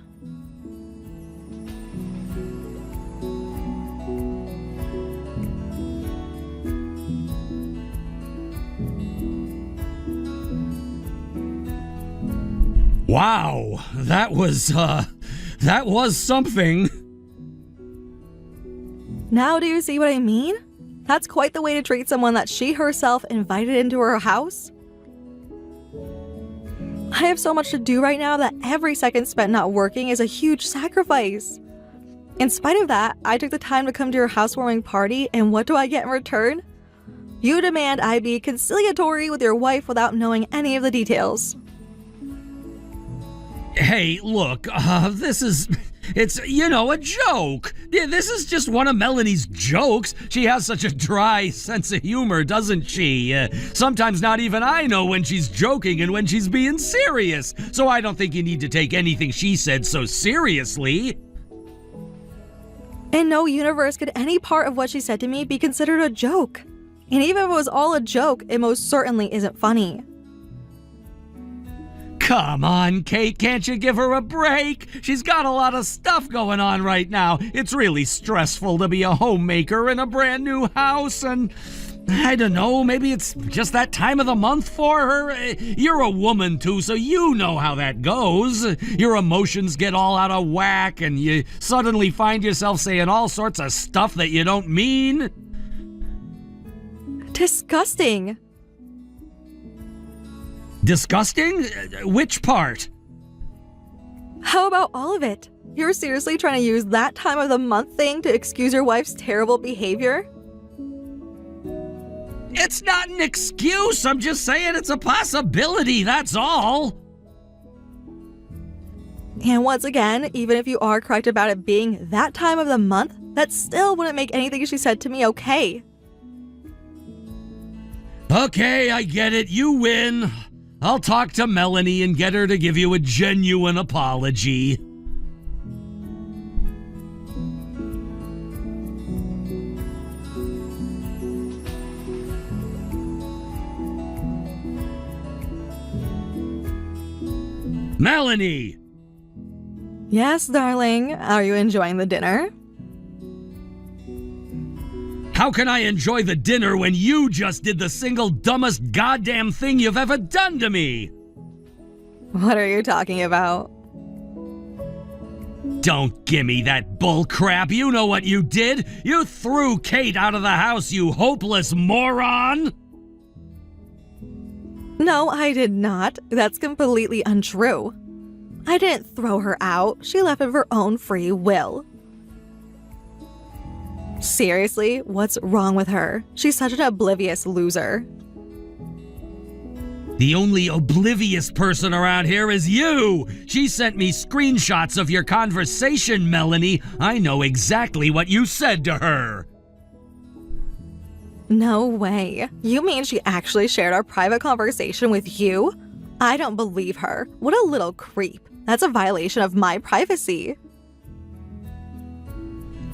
Wow, that was something. Now do you see what I mean? That's quite the way to treat someone that she herself invited into her house. I have so much to do right now that every second spent not working is a huge sacrifice. In spite of that, I took the time to come to your housewarming party, and what do I get in return? You demand I be conciliatory with your wife without knowing any of the details. Hey, look, it's a joke. Yeah, this is just one of Melanie's jokes. She has such a dry sense of humor, doesn't she? Sometimes not even I know when she's joking and when she's being serious. So I don't think you need to take anything she said so seriously. In no universe could any part of what she said to me be considered a joke. And even if it was all a joke, it most certainly isn't funny. Come on, Kate, can't you give her a break? She's got a lot of stuff going on right now. It's really stressful to be a homemaker in a brand new house, and I don't know, maybe it's just that time of the month for her. You're a woman too, so you know how that goes. Your emotions get all out of whack, and you suddenly find yourself saying all sorts of stuff that you don't mean. Disgusting. Disgusting? Which part? How about all of it? You're seriously trying to use that time of the month thing to excuse your wife's terrible behavior? It's not an excuse. I'm just saying it's a possibility, that's all. And once again, even if you are correct about it being that time of the month, that still wouldn't make anything she said to me okay. Okay, I get it. You win. I'll talk to Melanie and get her to give you a genuine apology. Melanie! Yes, darling. Are you enjoying the dinner? How can I enjoy the dinner when you just did the single dumbest goddamn thing you've ever done to me? What are you talking about? Don't gimme that bull crap. You know what you did. You threw Kate out of the house, you hopeless moron. No, I did not. That's completely untrue. I didn't throw her out. She left of her own free will. Seriously, what's wrong with her? She's such an oblivious loser. The only oblivious person around here is you! She sent me screenshots of your conversation, Melanie. I know exactly what you said to her. No way. You mean she actually shared our private conversation with you? I don't believe her. What a little creep. That's a violation of my privacy.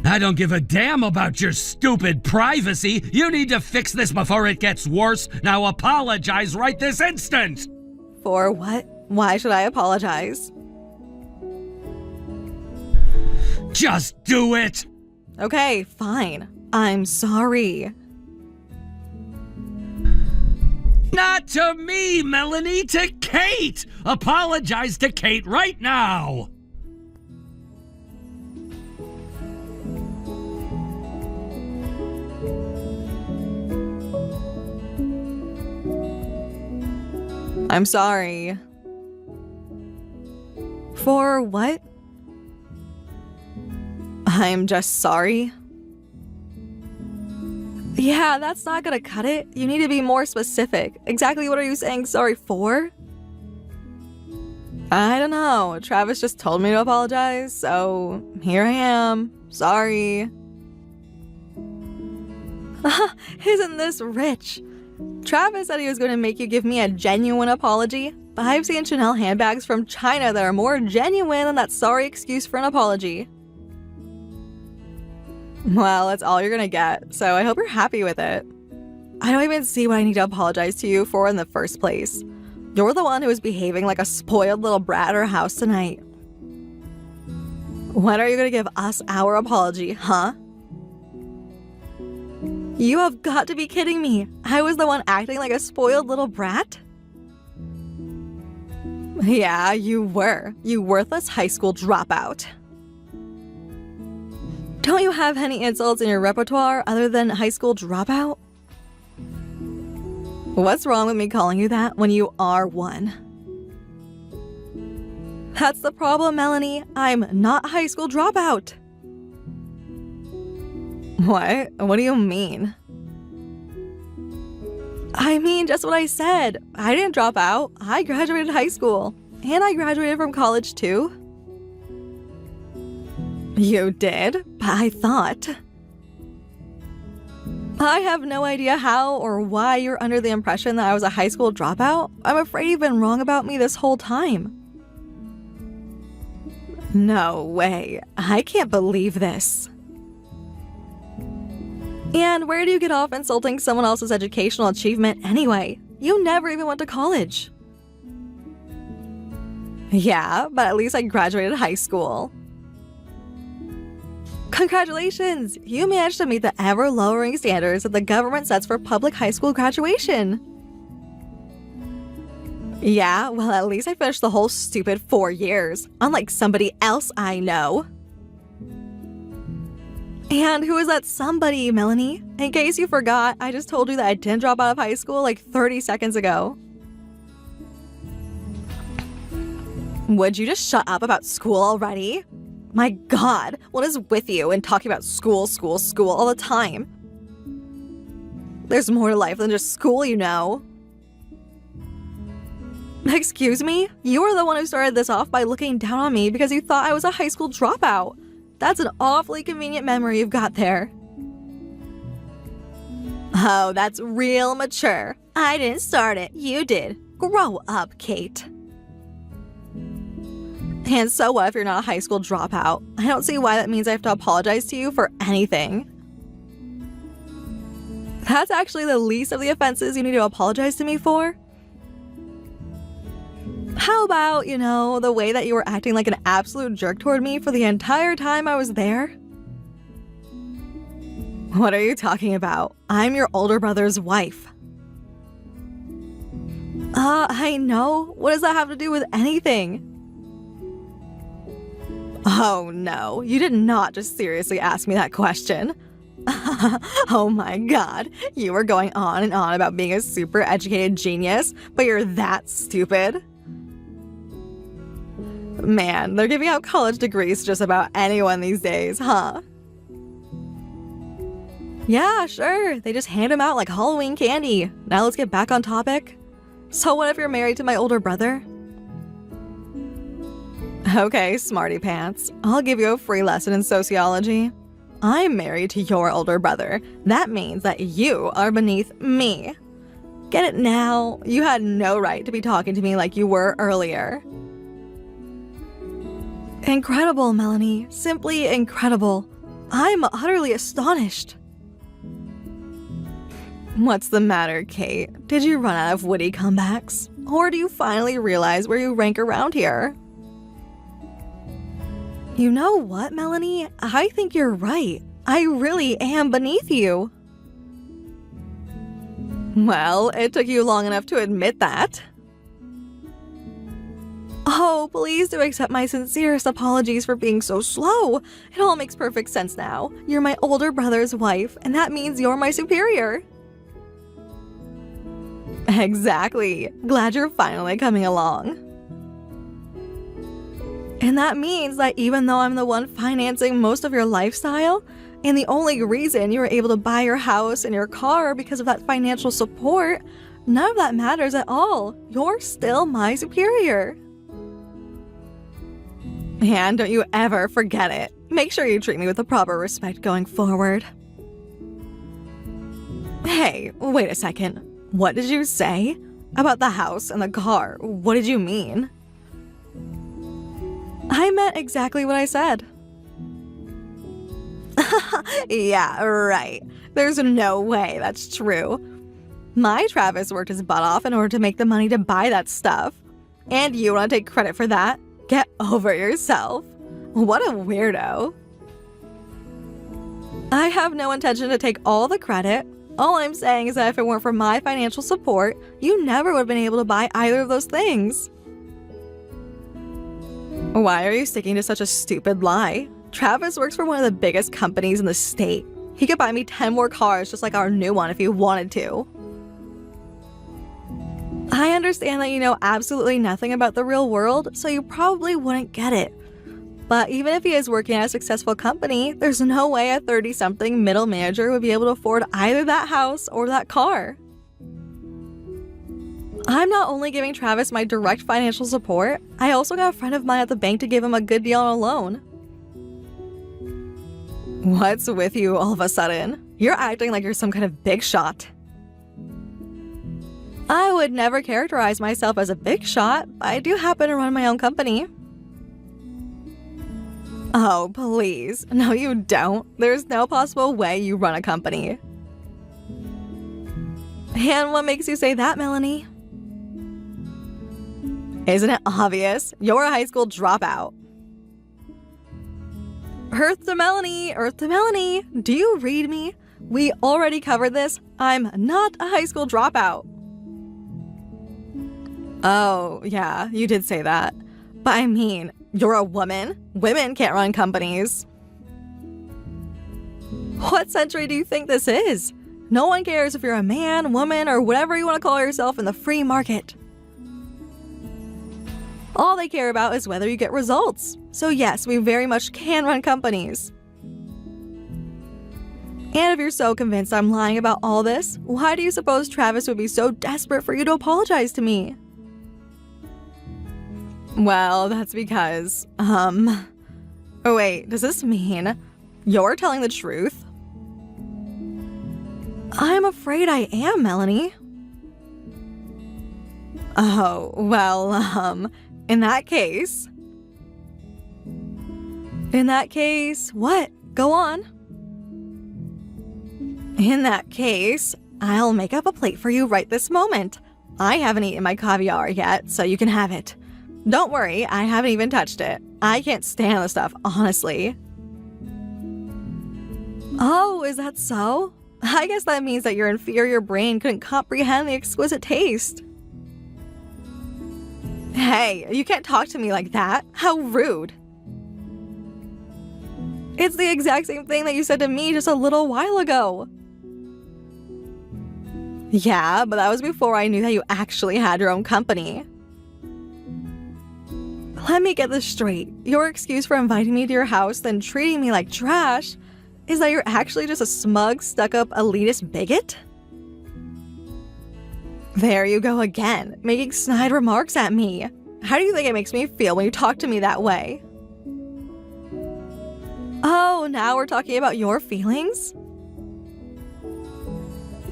I don't give a damn about your stupid privacy. You need to fix this before it gets worse. Now apologize right this instant. For what? Why should I apologize? Just do it. Okay, fine. I'm sorry. Not to me, Melanie, to Kate. Apologize to Kate right now. I'm sorry. For what? I'm just sorry. Yeah, that's not gonna cut it. You need to be more specific. Exactly what are you saying sorry for? I don't know. Travis just told me to apologize, so here I am. Sorry. Isn't this rich? Travis said he was going to make you give me a genuine apology, but I've seen Chanel handbags from China that are more genuine than that sorry excuse for an apology. Well, that's all you're going to get, so I hope you're happy with it. I don't even see what I need to apologize to you for in the first place. You're the one who was behaving like a spoiled little brat at our house tonight. When are you going to give us our apology, huh? You have got to be kidding me. I was the one acting like a spoiled little brat? Yeah, you were. You worthless high school dropout. Don't you have any insults in your repertoire other than high school dropout? What's wrong with me calling you that when you are one? That's the problem, Melanie. I'm not a high school dropout. What? What do you mean? I mean just what I said. I didn't drop out. I graduated high school. And I graduated from college too. You did? But I thought. I have no idea how or why you're under the impression that I was a high school dropout. I'm afraid you've been wrong about me this whole time. No way. I can't believe this. And where do you get off insulting someone else's educational achievement anyway? You never even went to college. Yeah, but at least I graduated high school. Congratulations! You managed to meet the ever-lowering standards that the government sets for public high school graduation. Yeah, well, at least I finished the whole stupid 4 years, unlike somebody else I know. And who is that somebody, Melanie? In case you forgot, I just told you that I didn't drop out of high school like 30 seconds ago. Would you just shut up about school already? My God, what is with you and talking about school all the time? There's more to life than just school, you know. Excuse me? You were the one who started this off by looking down on me because you thought I was a high school dropout. That's an awfully convenient memory you've got there. Oh, that's real mature. I didn't start it, you did. Grow up, Kate. And so what if you're not a high school dropout? I don't see why that means I have to apologize to you for anything. That's actually the least of the offenses you need to apologize to me for. How about, the way that you were acting like an absolute jerk toward me for the entire time I was there? What are you talking about? I'm your older brother's wife. I know. What does that have to do with anything? Oh no, you did not just seriously ask me that question. Oh my god, you were going on and on about being a super educated genius, but you're that stupid? Man, they're giving out college degrees to just about anyone these days, huh? Yeah, sure, they just hand them out like Halloween candy. Now let's get back on topic. So what if you're married to my older brother? Okay, smarty pants. I'll give you a free lesson in sociology. I'm married to your older brother. That means that you are beneath me. Get it now? You had no right to be talking to me like you were earlier. Incredible, Melanie. Simply incredible. I'm utterly astonished. What's the matter, Kate? Did you run out of witty comebacks? Or do you finally realize where you rank around here? You know what, Melanie? I think you're right. I really am beneath you. Well, it took you long enough to admit that. Oh, please do accept my sincerest apologies for being so slow. It all makes perfect sense now. You're my older brother's wife, and that means you're my superior. Exactly. Glad you're finally coming along. And that means that even though I'm the one financing most of your lifestyle, and the only reason you were able to buy your house and your car because of that financial support, none of that matters at all. You're still my superior. And don't you ever forget it. Make sure you treat me with the proper respect going forward. Hey, wait a second. What did you say? About the house and the car, what did you mean? I meant exactly what I said. Yeah, right. There's no way that's true. My Travis worked his butt off in order to make the money to buy that stuff. And you want to take credit for that? Get over yourself. What a weirdo. I have no intention to take all the credit. All I'm saying is that if it weren't for my financial support, you never would have been able to buy either of those things. Why are you sticking to such a stupid lie? Travis works for one of the biggest companies in the state. He could buy me 10 more cars just like our new one if he wanted to. I understand that you know absolutely nothing about the real world, so you probably wouldn't get it. But even if he is working at a successful company, there's no way a 30-something middle manager would be able to afford either that house or that car. I'm not only giving Travis my direct financial support, I also got a friend of mine at the bank to give him a good deal on a loan. What's with you all of a sudden? You're acting like you're some kind of big shot. I would never characterize myself as a big shot, but I do happen to run my own company. Oh, please. No, you don't. There's no possible way you run a company. And what makes you say that, Melanie? Isn't it obvious? You're a high school dropout. Earth to Melanie, do you read me? We already covered this. I'm not a high school dropout. Oh, yeah, you did say that. But I mean, you're a woman. Women can't run companies. What century do you think this is? No one cares if you're a man, woman, or whatever you want to call yourself in the free market. All they care about is whether you get results. So yes, we very much can run companies. And if you're so convinced I'm lying about all this, why do you suppose Travis would be so desperate for you to apologize to me? Well, that's because, Oh wait, does this mean you're telling the truth? I'm afraid I am, Melanie. Oh, well, in that case, what? Go on. In that case, I'll make up a plate for you right this moment. I haven't eaten my caviar yet, so you can have it. Don't worry, I haven't even touched it. I can't stand the stuff, honestly. Oh, is that so? I guess that means that your inferior brain couldn't comprehend the exquisite taste. Hey, you can't talk to me like that. How rude. It's the exact same thing that you said to me just a little while ago. Yeah, but that was before I knew that you actually had your own company. Let me get this straight. Your excuse for inviting me to your house, then treating me like trash, is that you're actually just a smug, stuck-up, elitist bigot? There you go again, making snide remarks at me. How do you think it makes me feel when you talk to me that way? Oh, now we're talking about your feelings?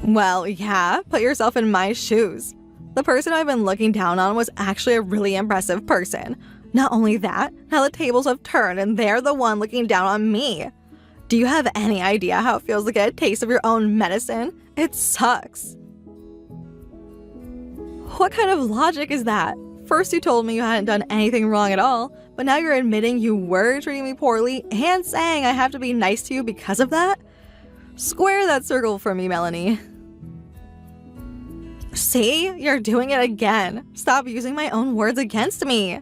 Well, yeah, put yourself in my shoes. The person I've been looking down on was actually a really impressive person. Not only that, now the tables have turned and they're the one looking down on me. Do you have any idea how it feels to get a taste of your own medicine? It sucks. What kind of logic is that? First you told me you hadn't done anything wrong at all, but now you're admitting you were treating me poorly and saying I have to be nice to you because of that? Square that circle for me, Melanie. See? You're doing it again. Stop using my own words against me.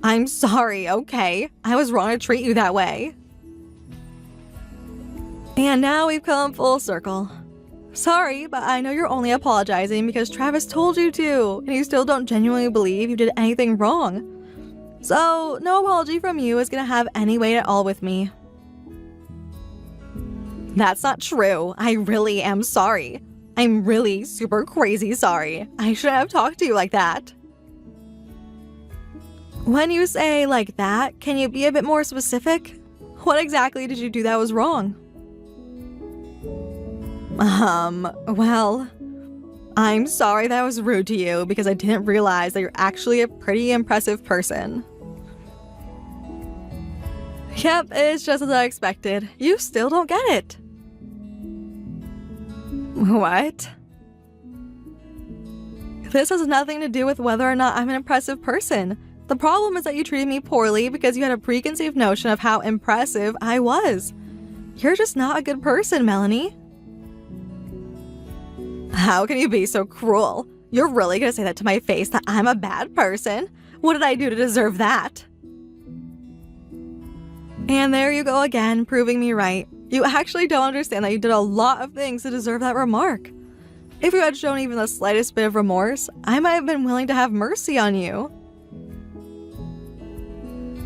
I'm sorry, okay? I was wrong to treat you that way. And now we've come full circle. Sorry, but I know you're only apologizing because Travis told you to, and you still don't genuinely believe you did anything wrong. So, no apology from you is gonna have any weight at all with me. That's not true. I really am sorry. I'm really super crazy sorry. I shouldn't have talked to you like that. When you say like that, can you be a bit more specific? What exactly did you do that was wrong? Well, I'm sorry that I was rude to you because I didn't realize that you're actually a pretty impressive person. Yep, it's just as I expected. You still don't get it. What? This has nothing to do with whether or not I'm an impressive person. The problem is that you treated me poorly because you had a preconceived notion of how impressive I was. You're just not a good person, Melanie. How can you be so cruel? You're really gonna say that to my face that I'm a bad person? What did I do to deserve that? And there you go again, proving me right. You actually don't understand that you did a lot of things to deserve that remark. If you had shown even the slightest bit of remorse, I might have been willing to have mercy on you.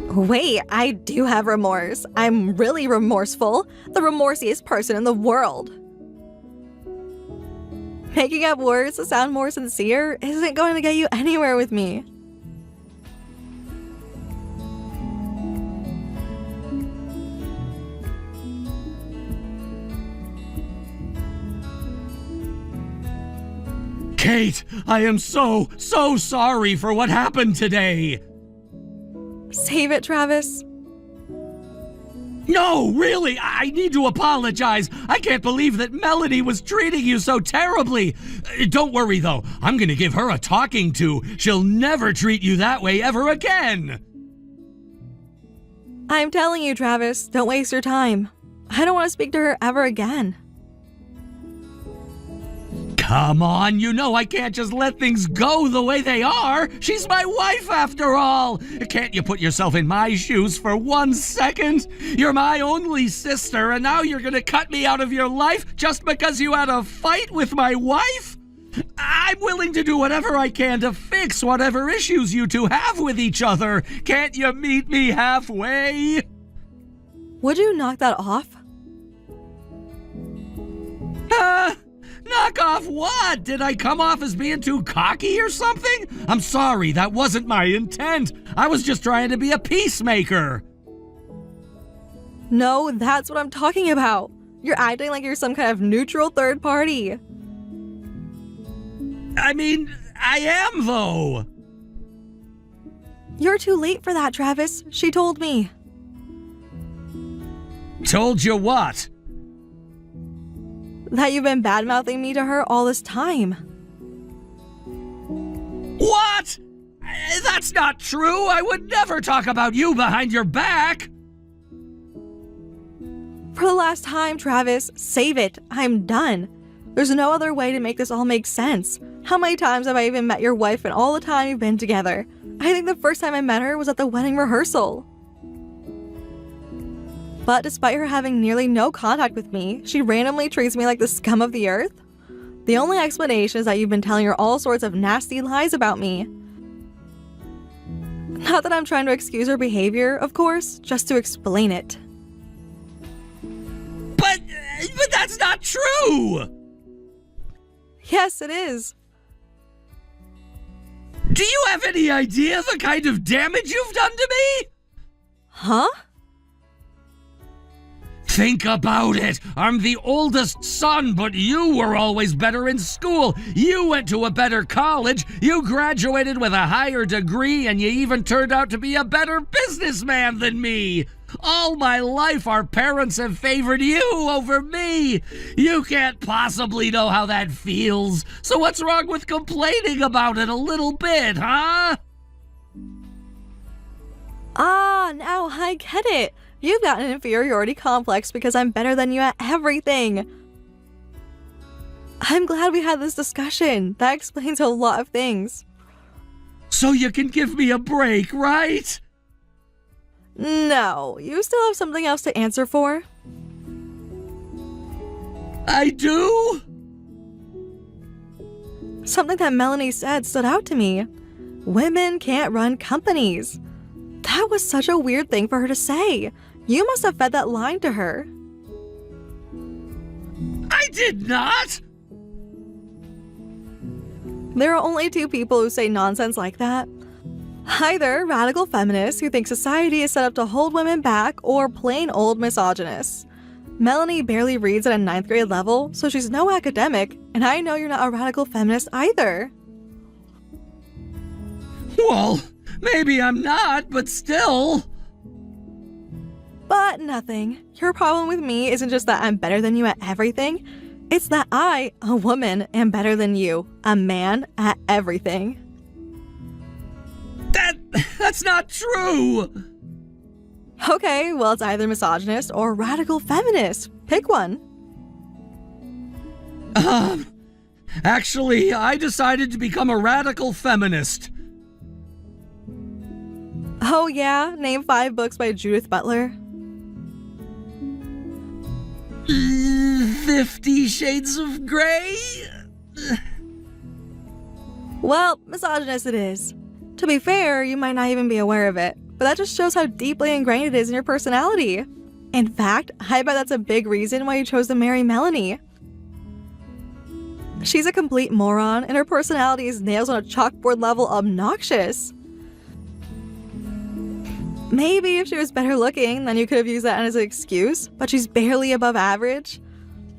Wait, I do have remorse. I'm really remorseful. The remorsiest person in the world. Making up words to sound more sincere isn't going to get you anywhere with me. Kate, I am so sorry for what happened today. Save it, Travis. No, really, I need to apologize. I can't believe that Melanie was treating you so terribly. Don't worry, though. I'm gonna give her a talking to. She'll never treat you that way ever again. I'm telling you, Travis, don't waste your time. I don't want to speak to her ever again. Come on, you know I can't just let things go the way they are. She's my wife after all. Can't you put yourself in my shoes for 1 second? You're my only sister, and now you're gonna cut me out of your life just because you had a fight with my wife? I'm willing to do whatever I can to fix whatever issues you two have with each other. Can't you meet me halfway? Would you knock that off? Knock off what? Did I come off as being too cocky or something? I'm sorry, that wasn't my intent. I was just trying to be a peacemaker. No, that's what I'm talking about. You're acting like you're some kind of neutral third party. I mean, I am, though. You're too late for that, Travis. She told me. Told you what? That you've been bad-mouthing me to her all this time. What? That's not true. I would never talk about you behind your back. For the last time, Travis, save it. I'm done. There's no other way to make this all make sense. How many times have I even met your wife in all the time you've been together? I think the first time I met her was at the wedding rehearsal. But despite her having nearly no contact with me, she randomly treats me like the scum of the earth? The only explanation is that you've been telling her all sorts of nasty lies about me. Not that I'm trying to excuse her behavior, of course, just to explain it. But that's not true! Yes, it is. Do you have any idea the kind of damage you've done to me? Huh? Think about it. I'm the oldest son, but you were always better in school. You went to a better college, you graduated with a higher degree, and you even turned out to be a better businessman than me. All my life, our parents have favored you over me. You can't possibly know how that feels. So what's wrong with complaining about it a little bit, huh? Ah, now I get it. You've got an inferiority complex because I'm better than you at everything. I'm glad we had this discussion. That explains a lot of things. So you can give me a break, right? No, you still have something else to answer for. I do? Something that Melanie said stood out to me. Women can't run companies. That was such a weird thing for her to say. You must have fed that line to her. I did not! There are only two people who say nonsense like that. Either radical feminists who think society is set up to hold women back, or plain old misogynists. Melanie barely reads at a 9th grade level, so she's no academic, and I know you're not a radical feminist either. Well, maybe I'm not, but still. But nothing. Your problem with me isn't just that I'm better than you at everything. It's that I, a woman, am better than you, a man, at everything. That's not true! Okay, well, it's either misogynist or radical feminist. Pick one. Actually, I decided to become a radical feminist. Oh yeah? Name 5 books by Judith Butler. 50 Shades of Grey? Well, misogynist it is. To be fair, you might not even be aware of it, but that just shows how deeply ingrained it is in your personality. In fact, I bet that's a big reason why you chose to marry Melanie. She's a complete moron, and her personality is nails on a chalkboard level obnoxious. Maybe if she was better looking, then you could have used that as an excuse, but she's barely above average.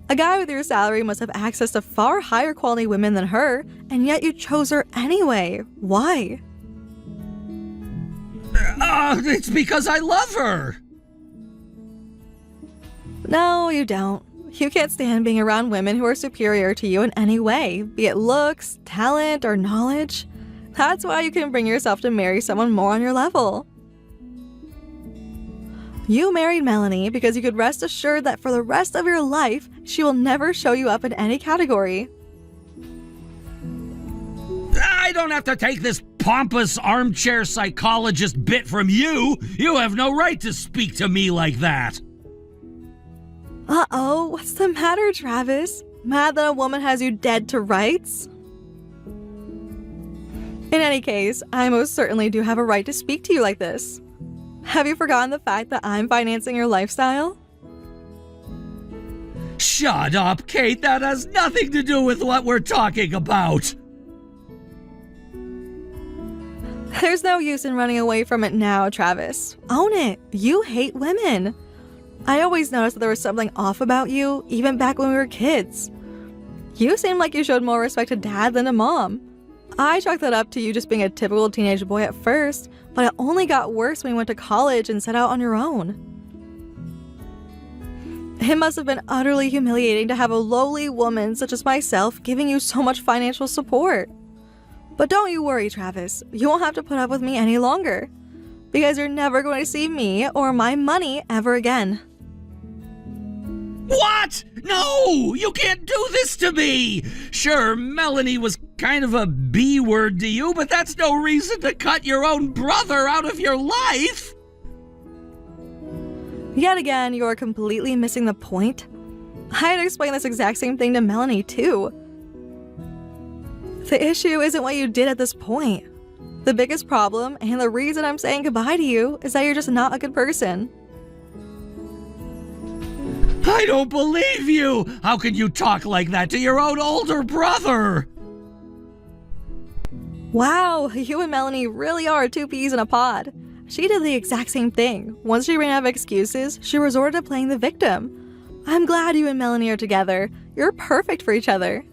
A guy with your salary must have access to far higher quality women than her, and yet you chose her anyway. Why? It's because I love her! No, you don't. You can't stand being around women who are superior to you in any way, be it looks, talent, or knowledge. That's why you can bring yourself to marry someone more on your level. You married Melanie because you could rest assured that for the rest of your life, she will never show you up in any category. I don't have to take this pompous armchair psychologist bit from you. You have no right to speak to me like that. Uh-oh, what's the matter, Travis? Mad that a woman has you dead to rights? In any case, I most certainly do have a right to speak to you like this. Have you forgotten the fact that I'm financing your lifestyle? Shut up, Kate. That has nothing to do with what we're talking about. There's no use in running away from it now, Travis. Own it. You hate women. I always noticed that there was something off about you, even back when we were kids. You seemed like you showed more respect to Dad than to Mom. I chalked that up to you just being a typical teenage boy at first, but it only got worse when you went to college and set out on your own. It must have been utterly humiliating to have a lowly woman such as myself giving you so much financial support. But don't you worry, Travis. You won't have to put up with me any longer, because you're never going to see me or my money ever again. What? No! You can't do this to me! Sure, Melanie was kind of a B-word to you, but that's no reason to cut your own brother out of your life! Yet again, you're completely missing the point. I had explained this exact same thing to Melanie, too. The issue isn't what you did at this point. The biggest problem, and the reason I'm saying goodbye to you, is that you're just not a good person. I don't believe you! How can you talk like that to your own older brother? Wow, you and Melanie really are two peas in a pod. She did the exact same thing. Once she ran out of excuses, she resorted to playing the victim. I'm glad you and Melanie are together. You're perfect for each other.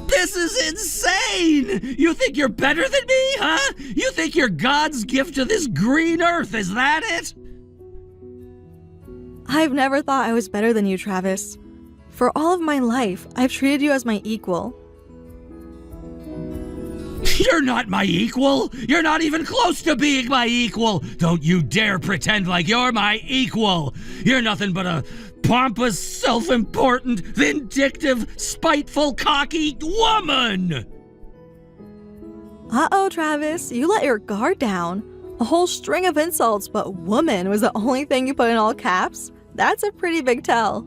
This is insane! You think you're better than me, huh? You think you're God's gift to this green earth, is that it? I've never thought I was better than you, Travis. For all of my life, I've treated you as my equal. You're not my equal! You're not even close to being my equal! Don't you dare pretend like you're my equal! You're nothing but a pompous, self-important, vindictive, spiteful, cocky woman! Uh-oh, Travis, you let your guard down. A whole string of insults, but woman was the only thing you put in all caps? That's a pretty big tell.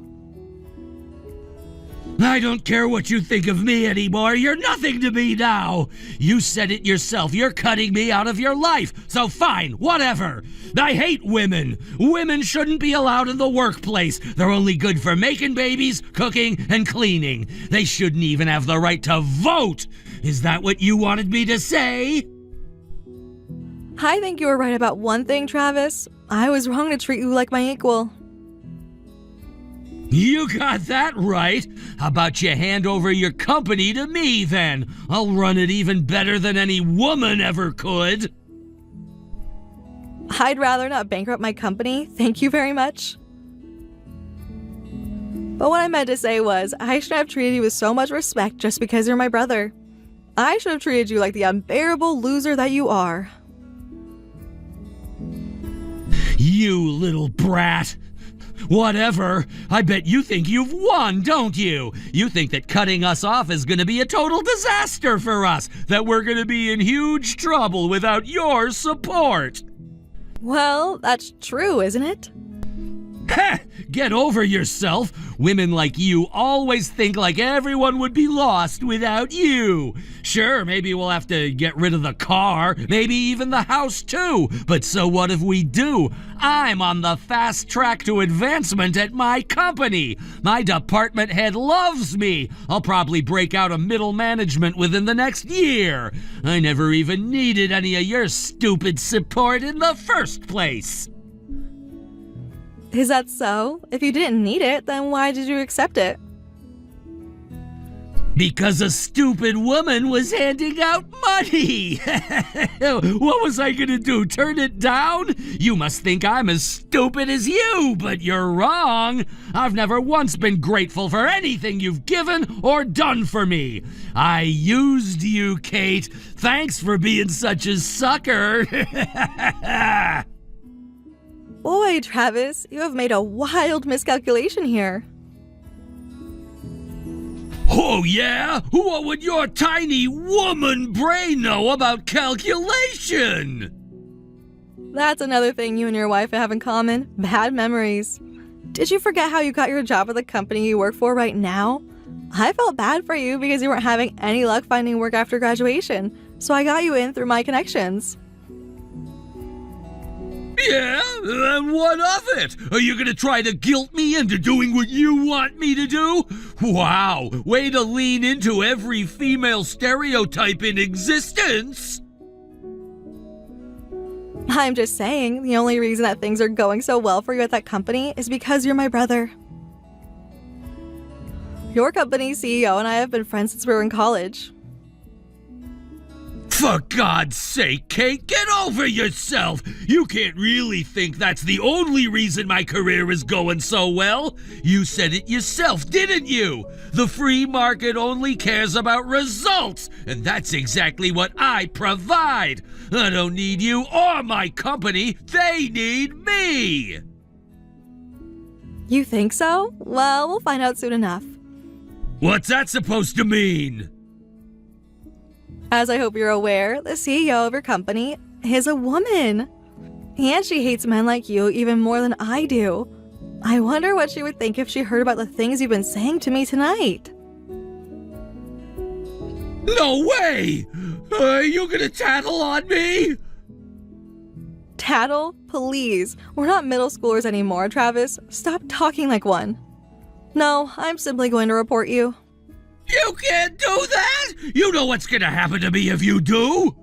I don't care what you think of me anymore. You're nothing to me now. You said it yourself. You're cutting me out of your life. So fine, whatever. I hate women. Women shouldn't be allowed in the workplace. They're only good for making babies, cooking, and cleaning. They shouldn't even have the right to vote. Is that what you wanted me to say? I think you were right about one thing, Travis. I was wrong to treat you like my equal. You got that right. How about you hand over your company to me, then? I'll run it even better than any woman ever could. I'd rather not bankrupt my company, thank you very much. But what I meant to say was, I shouldn't have treated you with so much respect just because you're my brother. I should have treated you like the unbearable loser that you are. You little brat. Whatever. I bet you think you've won, don't you? You think that cutting us off is going to be a total disaster for us, that we're going to be in huge trouble without your support. Well, that's true, isn't it? Heh! Get over yourself. Women like you always think like everyone would be lost without you. Sure, maybe we'll have to get rid of the car, maybe even the house too. But so what if we do? I'm on the fast track to advancement at my company. My department head loves me. I'll probably break out of middle management within the next year. I never even needed any of your stupid support in the first place. Is that so? If you didn't need it, then why did you accept it? Because a stupid woman was handing out money. What was I gonna do, turn it down? You must think I'm as stupid as you, but you're wrong. I've never once been grateful for anything you've given or done for me. I used you, Kate. Thanks for being such a sucker. Boy, Travis, you have made a wild miscalculation here. Oh yeah? What would your tiny woman brain know about calculation? That's another thing you and your wife have in common, bad memories. Did you forget how you got your job at the company you work for right now? I felt bad for you because you weren't having any luck finding work after graduation, so I got you in through my connections. Yeah? And what of it? Are you gonna try to guilt me into doing what you want me to do? Wow, way to lean into every female stereotype in existence! I'm just saying, the only reason that things are going so well for you at that company is because you're my brother. Your company's CEO and I have been friends since we were in college. For God's sake, Kate, get over yourself! You can't really think that's the only reason my career is going so well. You said it yourself, didn't you? The free market only cares about results, and that's exactly what I provide. I don't need you or my company, they need me! You think so? Well, we'll find out soon enough. What's that supposed to mean? As I hope you're aware, the CEO of your company is a woman. And she hates men like you even more than I do. I wonder what she would think if she heard about the things you've been saying to me tonight. No way! Are you gonna tattle on me? Tattle? Please. We're not middle schoolers anymore, Travis. Stop talking like one. No, I'm simply going to report you. You can't do that! You know what's gonna happen to me if you do!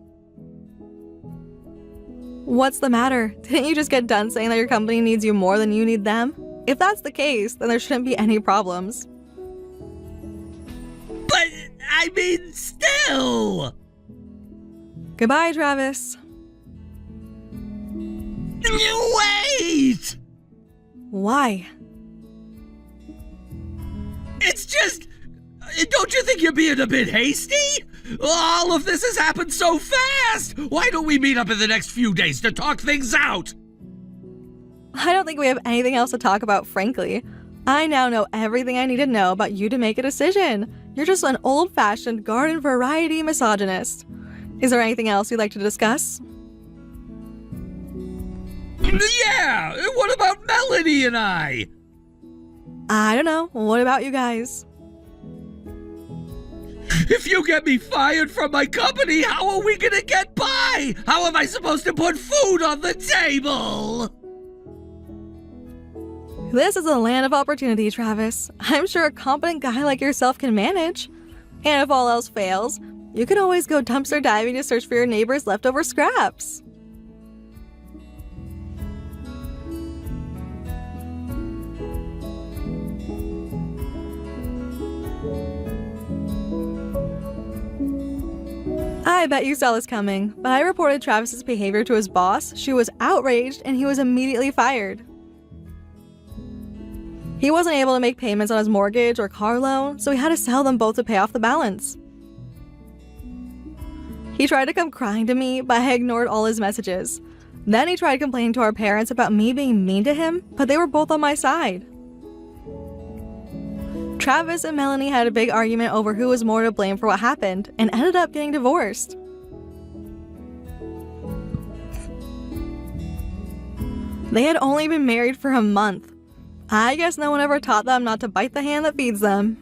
What's the matter? Didn't you just get done saying that your company needs you more than you need them? If that's the case, then there shouldn't be any problems. But, I mean, still! Goodbye, Travis. Wait! Why? It's just... Don't you think you're being a bit hasty? All of this has happened so fast! Why don't we meet up in the next few days to talk things out? I don't think we have anything else to talk about, frankly. I now know everything I need to know about you to make a decision. You're just an old-fashioned garden variety misogynist. Is there anything else you'd like to discuss? Yeah! What about Melanie and I? I don't know. What about you guys? If you get me fired from my company, how are we gonna get by? How am I supposed to put food on the table? This is a land of opportunity, Travis. I'm sure a competent guy like yourself can manage. And if all else fails, you can always go dumpster diving to search for your neighbor's leftover scraps. I bet you saw this coming, but I reported Travis's behavior to his boss. She was outraged and he was immediately fired. He wasn't able to make payments on his mortgage or car loan, so he had to sell them both to pay off the balance. He tried to come crying to me, but I ignored all his messages. Then he tried complaining to our parents about me being mean to him, but they were both on my side. Travis and Melanie had a big argument over who was more to blame for what happened, and ended up getting divorced. They had only been married for a month. I guess no one ever taught them not to bite the hand that feeds them.